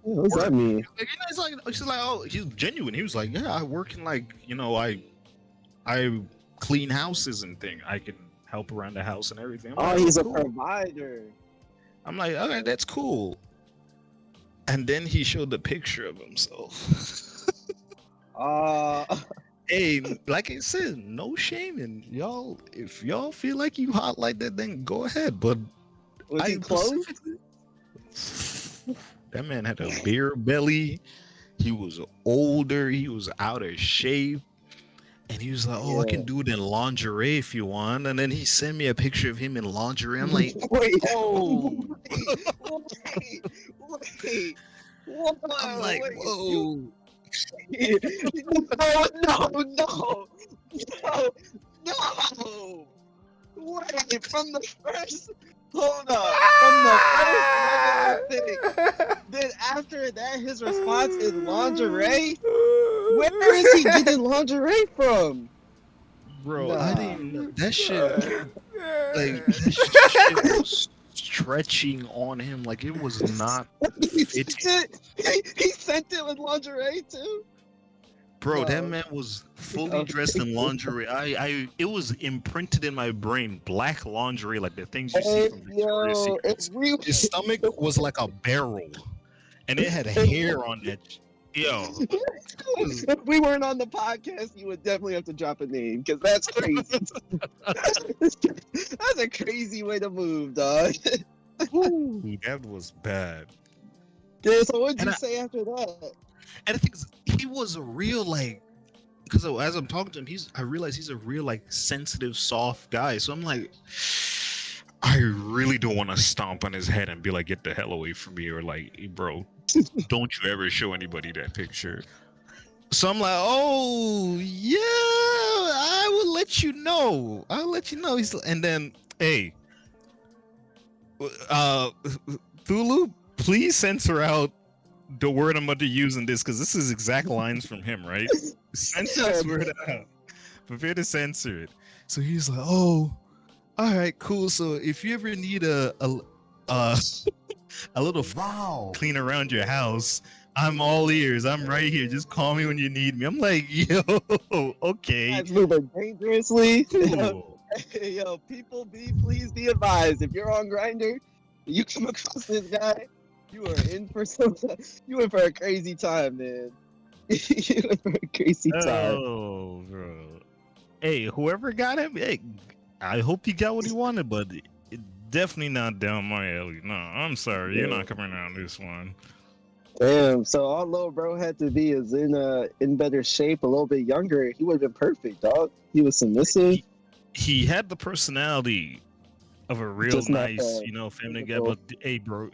[SPEAKER 1] What's that mean?
[SPEAKER 2] Like, it's like she's like, "Oh, he's genuine." He was like, "Yeah, I work in like, I clean houses and thing. I can help around the house and everything." I'm
[SPEAKER 1] Oh,
[SPEAKER 2] like,
[SPEAKER 1] he's a
[SPEAKER 2] cool.
[SPEAKER 1] provider.
[SPEAKER 2] I'm like, okay, that's cool. And then he showed the picture of himself. Hey, like I said, no shaming, y'all. If y'all feel like you hot like that, then go ahead. But
[SPEAKER 1] Was he close?
[SPEAKER 2] that man had a beer belly. He was older. He was out of shape. And he was like, "Oh, I
[SPEAKER 1] Yeah.
[SPEAKER 2] can do it in lingerie if you want." And then he sent me a picture of him in lingerie. I'm like,
[SPEAKER 1] Wait,
[SPEAKER 2] "Oh."
[SPEAKER 1] wait.
[SPEAKER 2] I'm like,
[SPEAKER 1] Wait.
[SPEAKER 2] "Whoa."
[SPEAKER 1] No. Wait, from the first, hold up, from the first regular thing. Then after that, his response is lingerie. Where is he getting lingerie from?
[SPEAKER 2] Bro,
[SPEAKER 1] Nah.
[SPEAKER 2] I didn't. That shit, like, that shit was stretching on him. Like, it was not
[SPEAKER 1] He
[SPEAKER 2] fitting.
[SPEAKER 1] sent it with lingerie too.
[SPEAKER 2] Bro, that
[SPEAKER 1] No.
[SPEAKER 2] man was fully
[SPEAKER 1] Okay.
[SPEAKER 2] dressed in lingerie. It was imprinted in my brain. Black lingerie, like the things you see
[SPEAKER 1] Hey,
[SPEAKER 2] from Victoria's
[SPEAKER 1] yo,
[SPEAKER 2] Secrets.
[SPEAKER 1] if we
[SPEAKER 2] His stomach was like a barrel, and it had hair on it. Yo,
[SPEAKER 1] if we weren't on the podcast, you would definitely have to drop a name because that's crazy. That's a crazy way to move, dog.
[SPEAKER 2] ooh, that was bad.
[SPEAKER 1] Yeah, so what'd
[SPEAKER 2] And
[SPEAKER 1] you
[SPEAKER 2] I-
[SPEAKER 1] say after that?
[SPEAKER 2] And the thing is, he was a real like, because as I'm talking to him, I realize he's a real like sensitive, soft guy. So I'm like, I really don't want to stomp on his head and be like, "Get the hell away from me," or like, "Hey, bro, don't you ever show anybody that picture." So I'm like, "Oh yeah, I will let you know. I'll let you know." And then, hey, uh, Thulu, please censor out the word I'm about to use in this, because this is exact lines from him, right? Censor this word out. Prepare to censor it. So he's like, "Oh, all right, cool. So if you ever need a a little clean around your house. I'm all ears. I'm right here. Just call me when you need me. I'm like, yo, okay.
[SPEAKER 1] Guys moving dangerously.
[SPEAKER 2] Cool.
[SPEAKER 1] Yo, people, please be advised. If you're on Grinder, you come across this guy, you are in for you in for a crazy time, man. You in for a crazy time.
[SPEAKER 2] Oh, bro. Hey, whoever got him, hey, I hope he got what he wanted, but definitely not down my alley. No, I'm sorry, you're not coming around this one.
[SPEAKER 1] Damn. So all little bro had to be is in better shape, a little bit younger. He would have been perfect, dog. He was submissive.
[SPEAKER 2] He had the personality of a real
[SPEAKER 1] Just not,
[SPEAKER 2] nice, feminine guy. But hey, bro,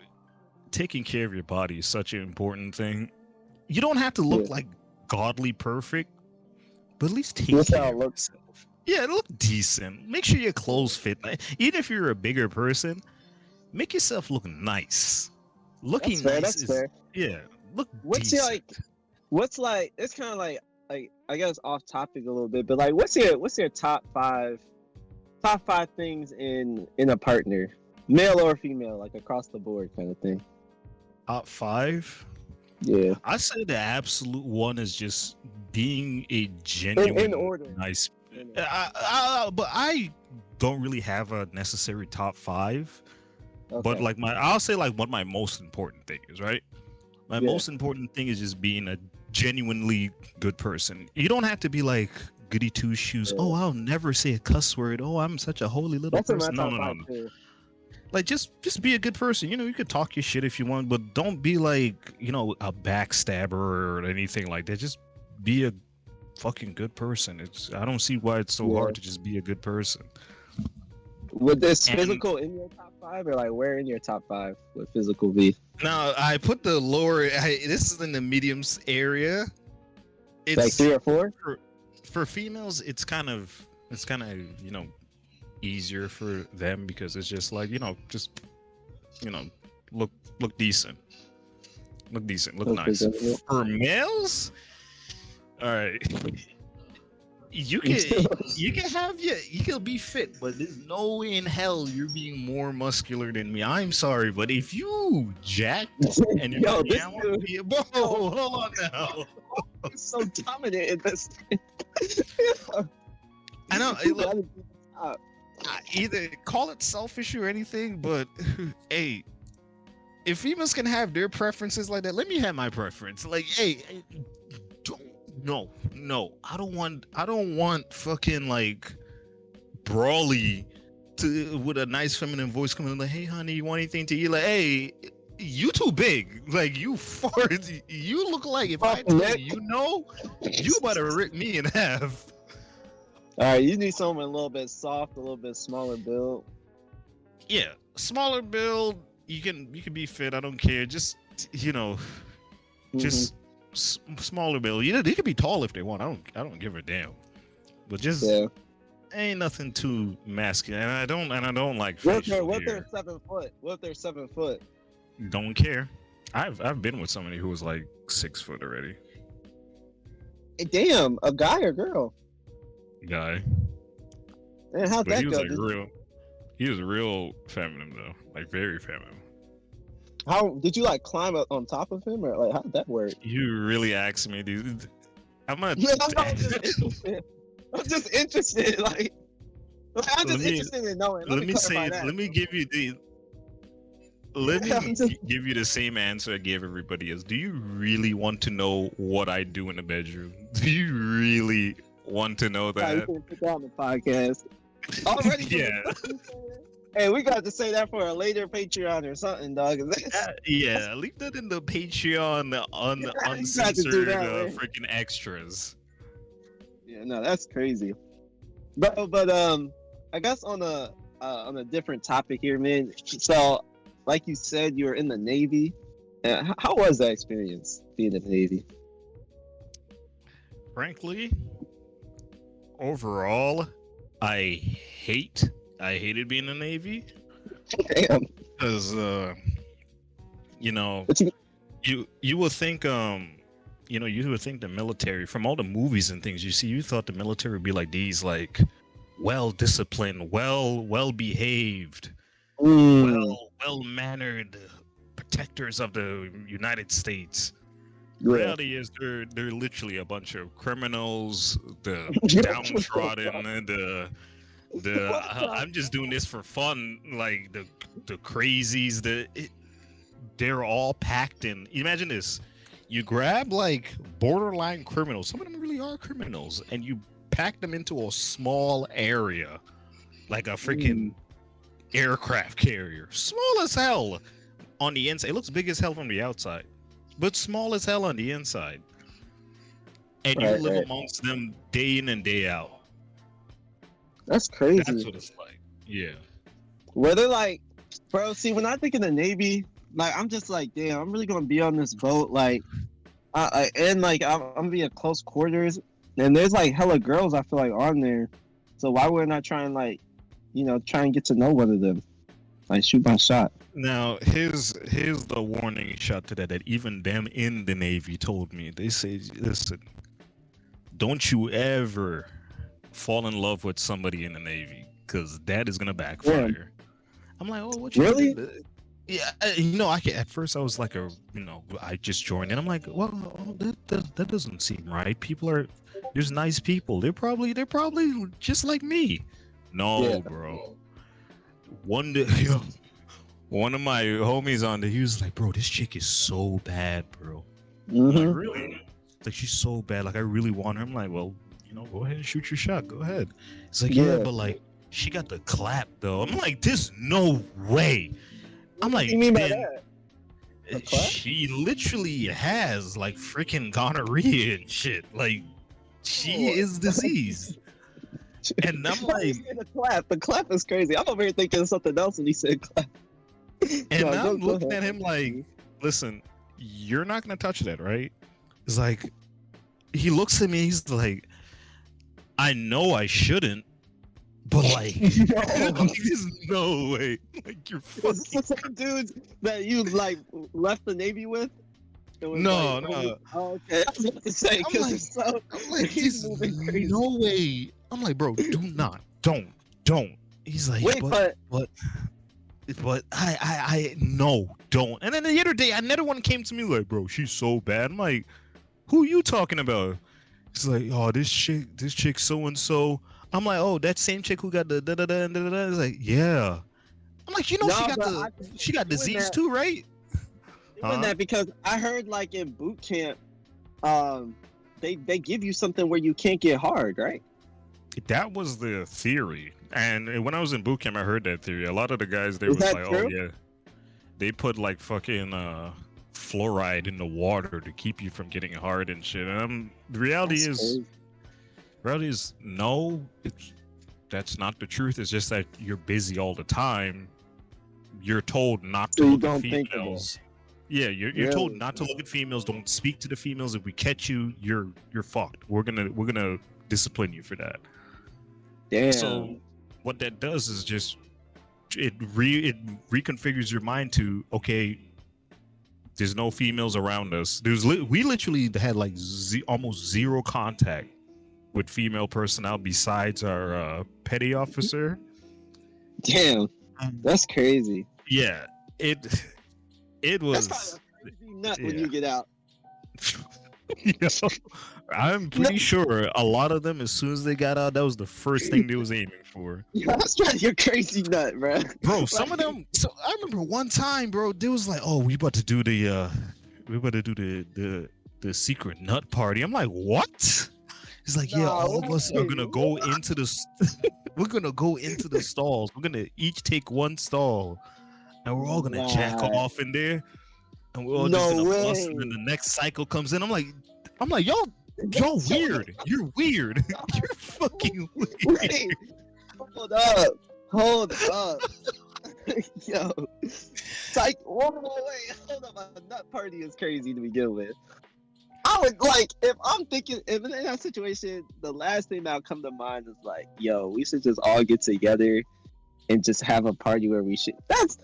[SPEAKER 2] taking care of your body is such an important thing. You don't have to look like godly perfect, but at least take care of yourself. Yeah, look decent. Make sure your clothes fit. Even if you're a bigger person, make yourself look nice. Looking nice is fair. Yeah. Look decent.
[SPEAKER 1] What's like? It's kind of like I guess off topic a little bit, but like, what's your top five things in a partner, male or female, like across the board kind of thing?
[SPEAKER 2] Top 5.
[SPEAKER 1] Yeah,
[SPEAKER 2] I say the absolute one is just being a genuine,
[SPEAKER 1] in order.
[SPEAKER 2] Nice. But I don't really have a necessary top 5. Okay. But like I'll say like what my most important thing is, right? My most important thing is just being a genuinely good person. You don't have to be like goody two shoes. Yeah. Oh, I'll never say a cuss word. Oh, I'm such a holy little person. No. Like just be a good person. You could talk your shit if you want, but don't be like, a backstabber or anything like that. Just be a fucking good person. I don't see why it's so hard to just be a good person.
[SPEAKER 1] Would this physical in your top 5, or like where in your top 5 would physical be?
[SPEAKER 2] No, I put the lower. This is in the mediums area. It's
[SPEAKER 1] like 3 or 4.
[SPEAKER 2] For females, it's kind of easier for them because it's just like look decent, look nice. For males, all right. You can be fit, but there's no way in hell you're being more muscular than me. I'm sorry, but if you jack and you're not hold on now.
[SPEAKER 1] He's so dominant in this.
[SPEAKER 2] I know. Look, either call it selfish or anything, but hey, if females can have their preferences like that, let me have my preference. Like, hey. No, I don't want fucking like Brawly with a nice feminine voice coming in like, hey honey, you want anything to eat? Like, hey, you too big. Like, you farted. You look like if I tell you better rip me in half.
[SPEAKER 1] All right, you need someone a little bit soft, a little bit smaller build.
[SPEAKER 2] Yeah, smaller build. You can be fit. I don't care. Just just. Smaller build. They could be tall if they want. I don't give a damn. But just ain't nothing too masculine. And I don't like facial
[SPEAKER 1] what if they're 7 foot? What if they're 7 foot?
[SPEAKER 2] Don't care. I've been with somebody who was like 6 foot already.
[SPEAKER 1] Hey, damn, a guy or girl?
[SPEAKER 2] Guy.
[SPEAKER 1] Man, how'd that go?
[SPEAKER 2] He was real feminine though. Like very feminine.
[SPEAKER 1] How did you like climb up on top of him, or like how did that work?
[SPEAKER 2] You really asked me, dude. I'm
[SPEAKER 1] just interested. Like I'm just interested in knowing.
[SPEAKER 2] Let me give you the same answer I gave everybody else. Do you really want to know what I do in the bedroom? Do you really want to know that?
[SPEAKER 1] You can put that on the podcast. Already.
[SPEAKER 2] Yeah.
[SPEAKER 1] Hey, we got to say that for a later Patreon or something, dog.
[SPEAKER 2] Yeah, leave that in the Patreon uncensored freaking extras.
[SPEAKER 1] Yeah, no, that's crazy. But I guess on a different topic here, man. So, like you said, you were in the Navy. How was that experience being in the Navy?
[SPEAKER 2] Frankly, overall, I hated being in the Navy.
[SPEAKER 1] Damn.
[SPEAKER 2] Because you would think you would think the military, from all the movies and things you see, you thought the military would be like these like well disciplined, well behaved, well mannered protectors of the United States.
[SPEAKER 1] Yeah.
[SPEAKER 2] Reality is they're literally a bunch of criminals, the downtrodden, and I'm just doing this for fun, like the crazies, they're all packed in. Imagine this: you grab like borderline criminals, some of them really are criminals, and you pack them into a small area, like a freaking aircraft carrier, small as hell on the inside. It looks big as hell from the outside, but small as hell on the inside. And you live amongst them day in and day out.
[SPEAKER 1] That's crazy.
[SPEAKER 2] That's what it's like. Yeah.
[SPEAKER 1] Where they're like, bro, see, when I think of the Navy, like, I'm just like, damn, I'm really gonna be on this boat, like, and like, I'm gonna be at close quarters, and there's like hella girls I feel like on there, so why wouldn't I try and like, try and get to know one of them, like shoot my shot?
[SPEAKER 2] Now, here's the warning shot to that even them in the Navy told me. They say, listen, don't you ever fall in love with somebody in the Navy, because that is gonna backfire. Yeah. I'm like, oh, what you
[SPEAKER 1] really?
[SPEAKER 2] Yeah, at first I was like, I just joined in. I'm like, well, that doesn't seem right. There's nice people. They're probably just like me. No, bro. One day, one of my homies on there, he was like, bro, this chick is so bad, bro.
[SPEAKER 1] Mm-hmm.
[SPEAKER 2] Like, really? Like, she's so bad. Like, I really want her. I'm like, well, go ahead and shoot your shot. Go ahead. It's like, yeah, but like, she got the clap though. I'm like, there's no way. I'm like,
[SPEAKER 1] what do you mean by that?
[SPEAKER 2] She literally has like freaking gonorrhea and shit. Like, she is diseased. And I'm like,
[SPEAKER 1] the clap is crazy. I'm over here thinking of something else when he said clap.
[SPEAKER 2] And I'm looking at him like, listen, you're not gonna touch that, right? It's like, he looks at me, he's like, I know I shouldn't, but like, there's no way. Like, you're fucking.
[SPEAKER 1] Is this the same dudes that you like left the Navy with?
[SPEAKER 2] No.
[SPEAKER 1] Oh, okay. I was about to say, because it's so.
[SPEAKER 2] I'm like, he's moving crazy. No way. I'm like, bro, don't. He's like,
[SPEAKER 1] wait,
[SPEAKER 2] but I no, don't. And then the other day, another one came to me like, bro, she's so bad. I'm like, who you talking about? He's like, oh, this chick so and so. I'm like, oh, that same chick who got the da da da da da. He's like, yeah. I'm like, she got disease too, right?
[SPEAKER 1] Doing that because I heard like in boot camp, they give you something where you can't get hard, right?
[SPEAKER 2] That was the theory. And when I was in boot camp, I heard that theory. A lot of the guys, they was like, true? Oh yeah, they put like fucking fluoride in the water to keep you from getting hard and shit. And the reality is no, that's not the truth. It's just that you're busy all the time. You're told not to look at females. Yeah, you're told not to look at females. Don't speak to the females. If we catch you, you're fucked. We're gonna discipline you for that.
[SPEAKER 1] Damn.
[SPEAKER 2] So what that does is just it reconfigures your mind to, okay, there's no females around us. We literally had like almost zero contact with female personnel besides our petty officer.
[SPEAKER 1] Damn, that's crazy.
[SPEAKER 2] Yeah, it was.
[SPEAKER 1] That's probably a crazy nut when you get out.
[SPEAKER 2] I'm pretty sure a lot of them, as soon as they got out, that was the first thing they was aiming for.
[SPEAKER 1] Yeah, that's probably your crazy nut, bro.
[SPEAKER 2] Bro, some of them. So I remember one time, bro, they was like, "Oh, we about to do the secret nut party." I'm like, "What?" He's like, "Yeah, all of us are gonna go into the. We're gonna go into the stalls. We're gonna each take one stall, and we're all gonna jack off in there." And we're all just gonna bust, and then the next cycle comes in. I'm like, y'all weird. You're weird. You're fucking weird.
[SPEAKER 1] Wait, hold up. Yo, wait, hold up. A nut party is crazy to begin with. I would if I'm thinking, if in that situation, the last thing that'll come to mind is like, yo, we should just all get together and just have a party where we should. That's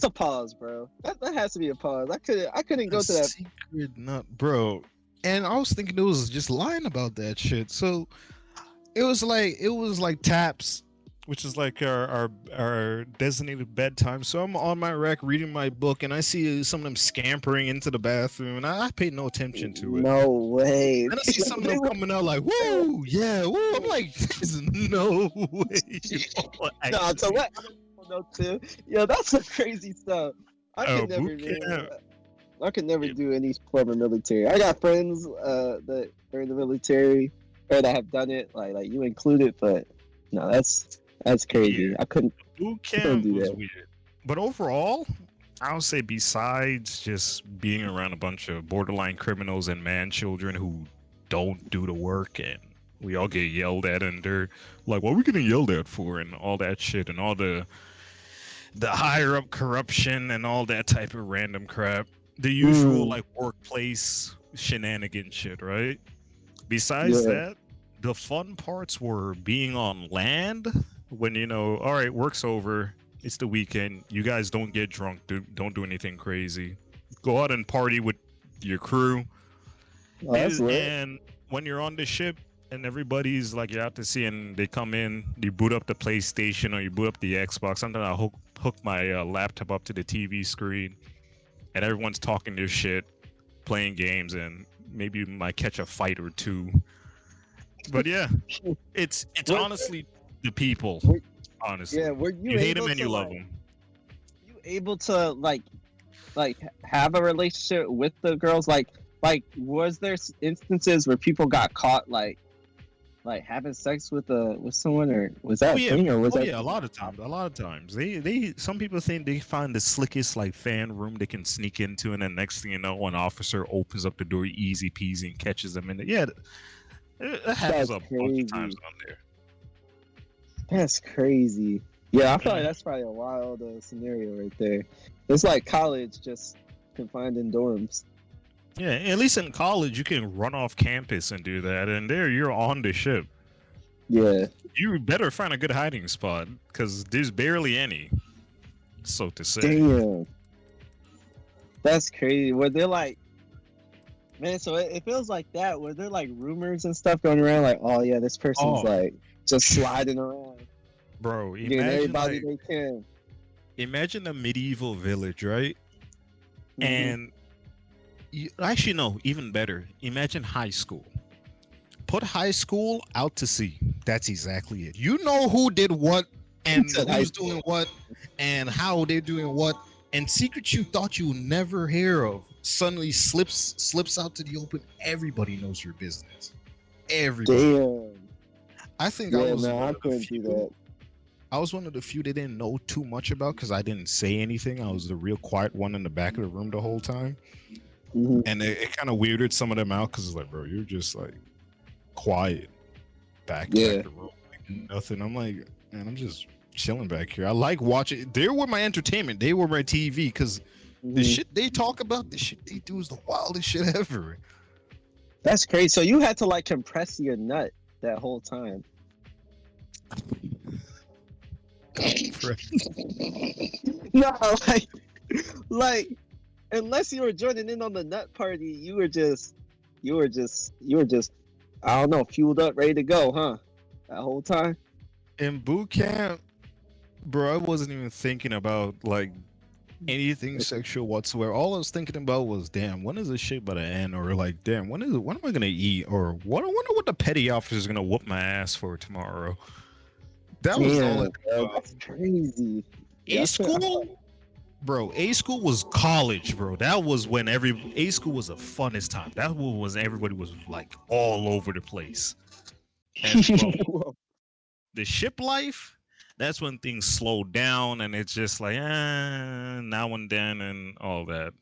[SPEAKER 1] a pause, bro. That has to be a pause. I couldn't go to that
[SPEAKER 2] secret nut, bro. And I was thinking it was just lying about that shit. So it was like Taps which is like our designated bedtime. So I'm on my rack reading my book, and I see some of them scampering into the bathroom, and I paid no attention to it.
[SPEAKER 1] No way.
[SPEAKER 2] Then I see some of them coming out like, "Woo, yeah, woo!" I'm like, "There's no way." y'all
[SPEAKER 1] No, so
[SPEAKER 2] actually-
[SPEAKER 1] what? I don't know too. Yo, that's some crazy stuff. I
[SPEAKER 2] Oh,
[SPEAKER 1] could never,
[SPEAKER 2] boot camp.
[SPEAKER 1] I could never do any form of military. I got friends that are in the military or that have done it, like you included, but no, that's crazy.
[SPEAKER 2] Yeah,
[SPEAKER 1] I couldn't
[SPEAKER 2] boot
[SPEAKER 1] couldn't
[SPEAKER 2] camp
[SPEAKER 1] do
[SPEAKER 2] was
[SPEAKER 1] that.
[SPEAKER 2] weird, but overall, I would say besides just being around a bunch of borderline criminals and man children who don't do the work, and we all get yelled at, and they're like, "What are we getting yelled at for?" and all that shit, and all the higher up corruption and all that type of random crap. The usual
[SPEAKER 1] Mm,
[SPEAKER 2] like workplace shenanigan shit, right? Besides
[SPEAKER 1] yeah.
[SPEAKER 2] that, the fun parts were being on land when all right, work's over, it's the weekend. You guys don't get drunk, don't do anything crazy. Go out and party with your crew.
[SPEAKER 1] Oh, that's lit.
[SPEAKER 2] And when you're on the ship and everybody's like you're out to sea and they come in, you boot up the PlayStation or you boot up the Xbox. Sometimes I hook my laptop up to the TV screen and everyone's talking their shit, playing games, and maybe you might catch a fight or two. But yeah, it's
[SPEAKER 1] Were,
[SPEAKER 2] honestly the people.
[SPEAKER 1] were, yeah,
[SPEAKER 2] Honestly,
[SPEAKER 1] were you
[SPEAKER 2] you hate them
[SPEAKER 1] able
[SPEAKER 2] and
[SPEAKER 1] to
[SPEAKER 2] you love them.
[SPEAKER 1] you able to have a relationship with the girls? Like was there instances where people got caught like having sex with someone, or was
[SPEAKER 2] Oh
[SPEAKER 1] that a
[SPEAKER 2] yeah,
[SPEAKER 1] thing, or was
[SPEAKER 2] oh
[SPEAKER 1] that?
[SPEAKER 2] yeah. A lot of times, they some people think they find the slickest like fan room they can sneak into, and then next thing you know, an officer opens up the door easy peasy and catches them in there. Yeah, it happens
[SPEAKER 1] That's
[SPEAKER 2] a bunch of times
[SPEAKER 1] crazy.
[SPEAKER 2] on there.
[SPEAKER 1] That's crazy. Yeah, I feel like
[SPEAKER 2] Mhm.
[SPEAKER 1] that's probably a wild scenario right there. It's like college, just confined in dorms.
[SPEAKER 2] Yeah, at least in college you can run off campus and do that, and there you're on the ship.
[SPEAKER 1] Yeah.
[SPEAKER 2] You better find a good hiding spot because there's barely any, so to say.
[SPEAKER 1] Damn. That's crazy. Were there like, man? So it feels like that. Were there like rumors and stuff going around? Like, oh yeah, this person's
[SPEAKER 2] Oh,
[SPEAKER 1] like just sliding around,
[SPEAKER 2] bro,
[SPEAKER 1] getting everybody they can.
[SPEAKER 2] imagine a medieval village, right?
[SPEAKER 1] Hmm.
[SPEAKER 2] And actually, no, even better. Imagine high school. Put high school out to sea. That's exactly it. You know who did what and
[SPEAKER 1] Said high
[SPEAKER 2] who's
[SPEAKER 1] school.
[SPEAKER 2] doing what and how they're doing what. And secrets you thought you would never hear of suddenly slips out to the open. Everybody knows your business. Everybody.
[SPEAKER 1] Damn.
[SPEAKER 2] I think I
[SPEAKER 1] Yeah,
[SPEAKER 2] was
[SPEAKER 1] no,
[SPEAKER 2] one
[SPEAKER 1] I
[SPEAKER 2] of the
[SPEAKER 1] couldn't do
[SPEAKER 2] few.
[SPEAKER 1] that.
[SPEAKER 2] I was one of the few they didn't know too much about because I didn't say anything. I was the real quiet one in the back of the room the whole time.
[SPEAKER 1] Hmm.
[SPEAKER 2] And it kind of weirded some of them out because it's like, bro, you're just like quiet back
[SPEAKER 1] Yeah.
[SPEAKER 2] the room, like nothing. I'm like, man, I'm just chilling back here. I like watching. They were my entertainment. They were my TV because the
[SPEAKER 1] Hmm.
[SPEAKER 2] shit they talk about, the shit they do is the wildest shit ever.
[SPEAKER 1] That's crazy. So you had to like compress your nut that whole time. No, like unless you were joining in on the nut party, you were just I don't know, fueled up, ready to go, huh? That whole time.
[SPEAKER 2] In boot camp, bro, I wasn't even thinking about like anything sexual whatsoever. All I was thinking about was, damn, when is this shit about to end? Or like, damn, when is it? When am I gonna eat? Or what? I wonder what the petty officer is gonna whoop my ass for tomorrow. That was the only
[SPEAKER 1] Damn,
[SPEAKER 2] thing
[SPEAKER 1] bro,
[SPEAKER 2] about
[SPEAKER 1] that's crazy. Yeah,
[SPEAKER 2] A school. Bro, A school was college, bro. That was when A school was the funnest time. That was everybody was like all over the place. And but
[SPEAKER 1] Whoa.
[SPEAKER 2] the ship life, that's when things slow down and it's just like now and then and all that.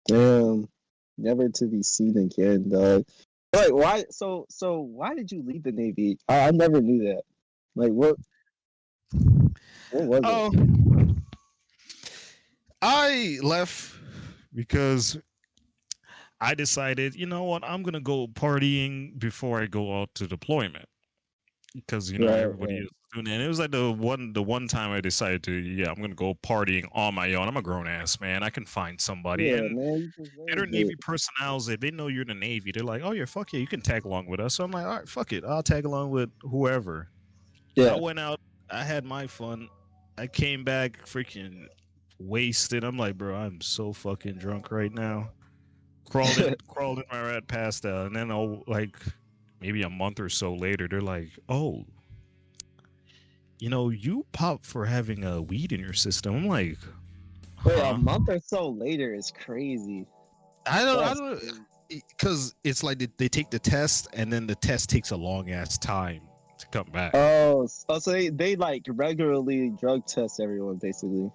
[SPEAKER 1] Damn, never to be seen again, dog. Like, why? So why did you leave the Navy? I never knew that. Like, what was it?
[SPEAKER 2] Oh, I left because I decided, you know what, I'm gonna go partying before I go out to deployment. Because
[SPEAKER 1] Right,
[SPEAKER 2] everybody
[SPEAKER 1] right.
[SPEAKER 2] is doing it. And it was like the one time I decided to, yeah, I'm gonna go partying on my own. I'm a grown ass man. I can find somebody.
[SPEAKER 1] Yeah,
[SPEAKER 2] And
[SPEAKER 1] man, you
[SPEAKER 2] better
[SPEAKER 1] deserved
[SPEAKER 2] Navy
[SPEAKER 1] it.
[SPEAKER 2] personnel, if they know you're in the Navy, they're like, oh yeah, fuck yeah, you can tag along with us. So I'm like, all right, fuck it, I'll tag along with whoever. I went out. I had my fun. I came back freaking wasted. I'm like, bro, I'm so fucking drunk right now. Crawled in my rat, passed out, and then like maybe a month or so later, they're like, oh, you pop for having a weed in your system. I'm like,
[SPEAKER 1] Wait, a
[SPEAKER 2] huh?
[SPEAKER 1] month or so later is crazy.
[SPEAKER 2] I
[SPEAKER 1] That's
[SPEAKER 2] don't,
[SPEAKER 1] crazy.
[SPEAKER 2] because it's like they take the test, and then the test takes a long ass time to come back.
[SPEAKER 1] So they like regularly drug test everyone basically.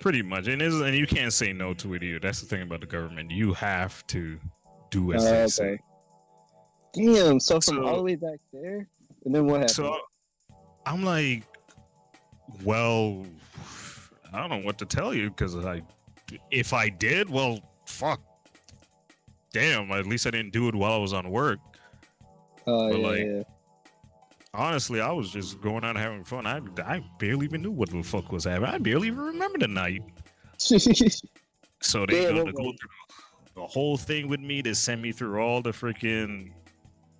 [SPEAKER 2] Pretty much, and you can't say no to it either. That's the thing about the government. You have to do as they say.
[SPEAKER 1] Damn. So from all the
[SPEAKER 2] So,
[SPEAKER 1] way back there, and then what happened?
[SPEAKER 2] so I'm like, well, I don't know what to tell you because if I did, well, fuck, damn. At least I didn't do it while I was on work. But
[SPEAKER 1] Yeah.
[SPEAKER 2] honestly, I was just going out and having fun. I barely even knew what the fuck was happening. I barely even remember the night. So they go through the whole thing with me. They send me through all the freaking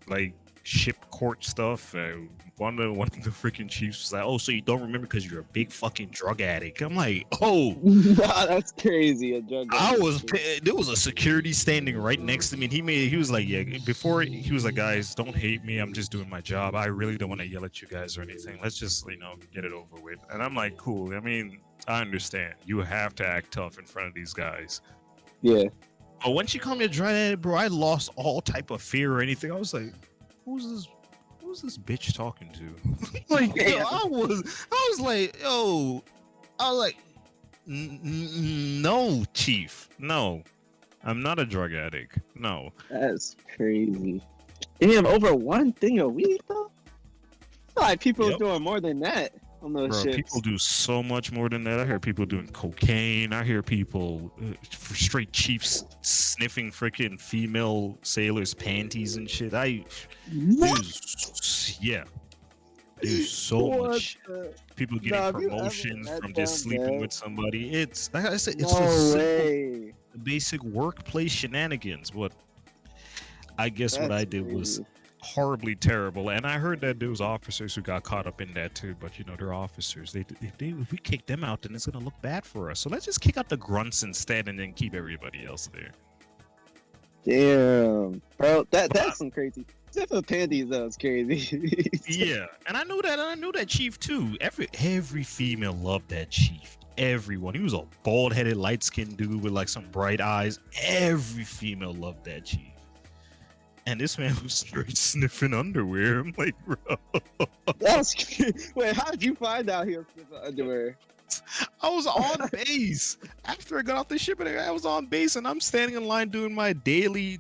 [SPEAKER 2] like ship court stuff. One of the freaking chiefs was like, "Oh, so you don't remember because you're a big fucking drug addict?" I'm like, "Oh,
[SPEAKER 1] Nah, that's crazy. A drug
[SPEAKER 2] there was a security standing right next to me, and he was like, yeah, before he was like, guys, don't hate me. I'm just doing my job. I really don't want to yell at you guys or anything. Let's just get it over with." And I'm like, cool. I mean, I understand. You have to act tough in front of these guys.
[SPEAKER 1] Yeah.
[SPEAKER 2] But once you come to dry at it, bro, I lost all type of fear or anything. I was like, who's this bitch talking to? Like, yo, I was like, yo, I was like, no, chief, no, I'm not a drug addict. No.
[SPEAKER 1] That's crazy. Damn, over one thing a week though? I feel like people are doing more than that on those
[SPEAKER 2] Bro,
[SPEAKER 1] ships.
[SPEAKER 2] people do so much more than that. I hear people doing cocaine. I hear people straight chiefs sniffing freaking female sailors' panties and shit. There's so much. People getting promotions from just sleeping with somebody. It's like I said, it's the basic workplace shenanigans. But I guess what I did was horribly terrible, and I heard that there was officers who got caught up in that too. But they're officers. If we kick them out, then it's gonna look bad for us. So let's just kick out the grunts instead, and then keep everybody else there.
[SPEAKER 1] Damn, bro, that's some crazy. Different panties though, it's crazy.
[SPEAKER 2] Yeah, and I knew that chief too. Every female loved that chief. Everyone. He was a bald-headed, light-skinned dude with like some bright eyes. Every female loved that chief. And this man was straight sniffing underwear. I'm like, bro.
[SPEAKER 1] That's wait. How did you find out he was sniffing underwear?
[SPEAKER 2] I was on base after I got off the ship, and I was on base, and I'm standing in line doing my daily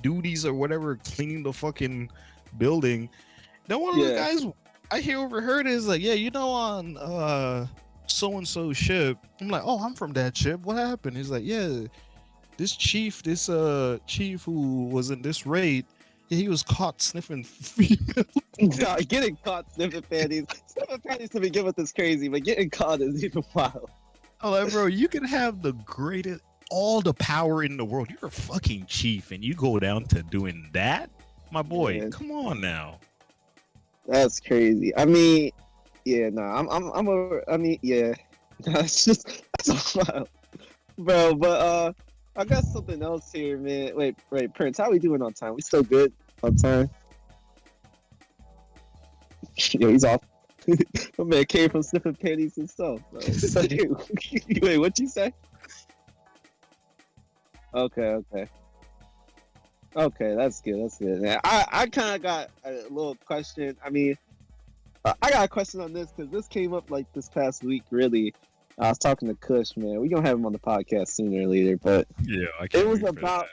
[SPEAKER 2] duties or whatever, cleaning the fucking building. Then one of the guys I overheard is like, yeah, on so and so ship. I'm like, oh, I'm from that ship. What happened? He's like, yeah, this chief who was in this raid, he was caught sniffing female.
[SPEAKER 1] No, getting caught sniffing panties. Sniffing panties to begin with is crazy, but getting caught is even wild.
[SPEAKER 2] I'm like, bro, you can have all the power in the world. You're a fucking chief, and you go down to doing that, my boy. Come on now.
[SPEAKER 1] That's crazy. I mean, yeah, I'm over. I mean, yeah, that's wild, bro. But I got something else here, man. Wait, Prince, how we doing on time? We still good on time? Yo, he's off. My man came from sniffing panties himself. Wait, what'd you say? Okay, that's good. Man, I kind of got a little question. I mean, I got a question on this because this came up like this past week. Really, I was talking to Kush, man. We gonna have him on the podcast sooner or later, but
[SPEAKER 2] yeah, it was
[SPEAKER 1] about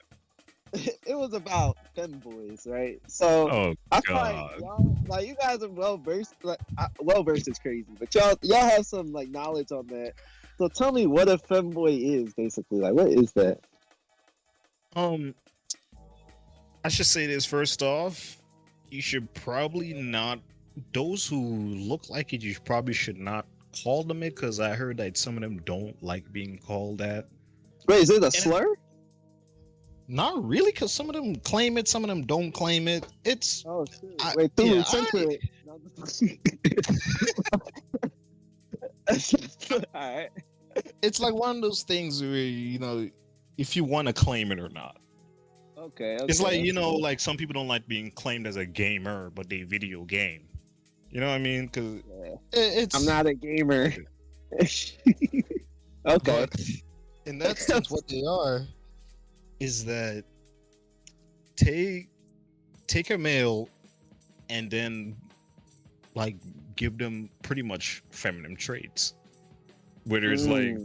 [SPEAKER 1] femboys, right? So I find like you guys are well versed. Like well versed is crazy, but y'all have some like knowledge on that. So tell me what a femboy is, basically. Like, what is that?
[SPEAKER 2] I should say this first off. You should probably not. Those who look like it, you probably should not call them it, because I heard that some of them don't like being called that.
[SPEAKER 1] Wait, is it a slur?
[SPEAKER 2] Not really, because some of them claim it, some of them don't claim it. It's
[SPEAKER 1] shit. Wait, dude, All right.
[SPEAKER 2] It's like one of those things where if you want to claim it or not.
[SPEAKER 1] Okay.
[SPEAKER 2] It's like
[SPEAKER 1] okay.
[SPEAKER 2] like some people don't like being claimed as a gamer, but they video game. You know what I mean? Because
[SPEAKER 1] Yeah.
[SPEAKER 2] it's
[SPEAKER 1] I'm not a gamer. Okay.
[SPEAKER 2] But in that sense, what they are is that take a male and then like give them pretty much feminine traits. Whether it's like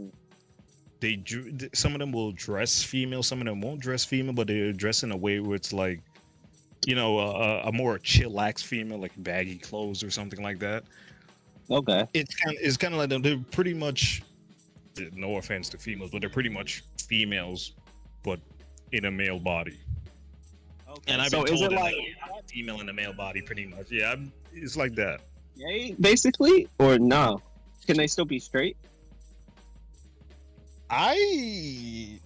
[SPEAKER 2] some of them will dress female, some of them won't dress female, but they dress in a way where it's like a more chillax female, like baggy clothes or something like that.
[SPEAKER 1] Okay.
[SPEAKER 2] It's kind of like they're pretty much, no offense to females, but they're pretty much females, but in a male body.
[SPEAKER 1] Okay.
[SPEAKER 2] And I've
[SPEAKER 1] so
[SPEAKER 2] been
[SPEAKER 1] is
[SPEAKER 2] told
[SPEAKER 1] it
[SPEAKER 2] that
[SPEAKER 1] like
[SPEAKER 2] like female in a male body, pretty much. Yeah, it's like that.
[SPEAKER 1] gay, basically, or no? Can they still be straight?
[SPEAKER 2] I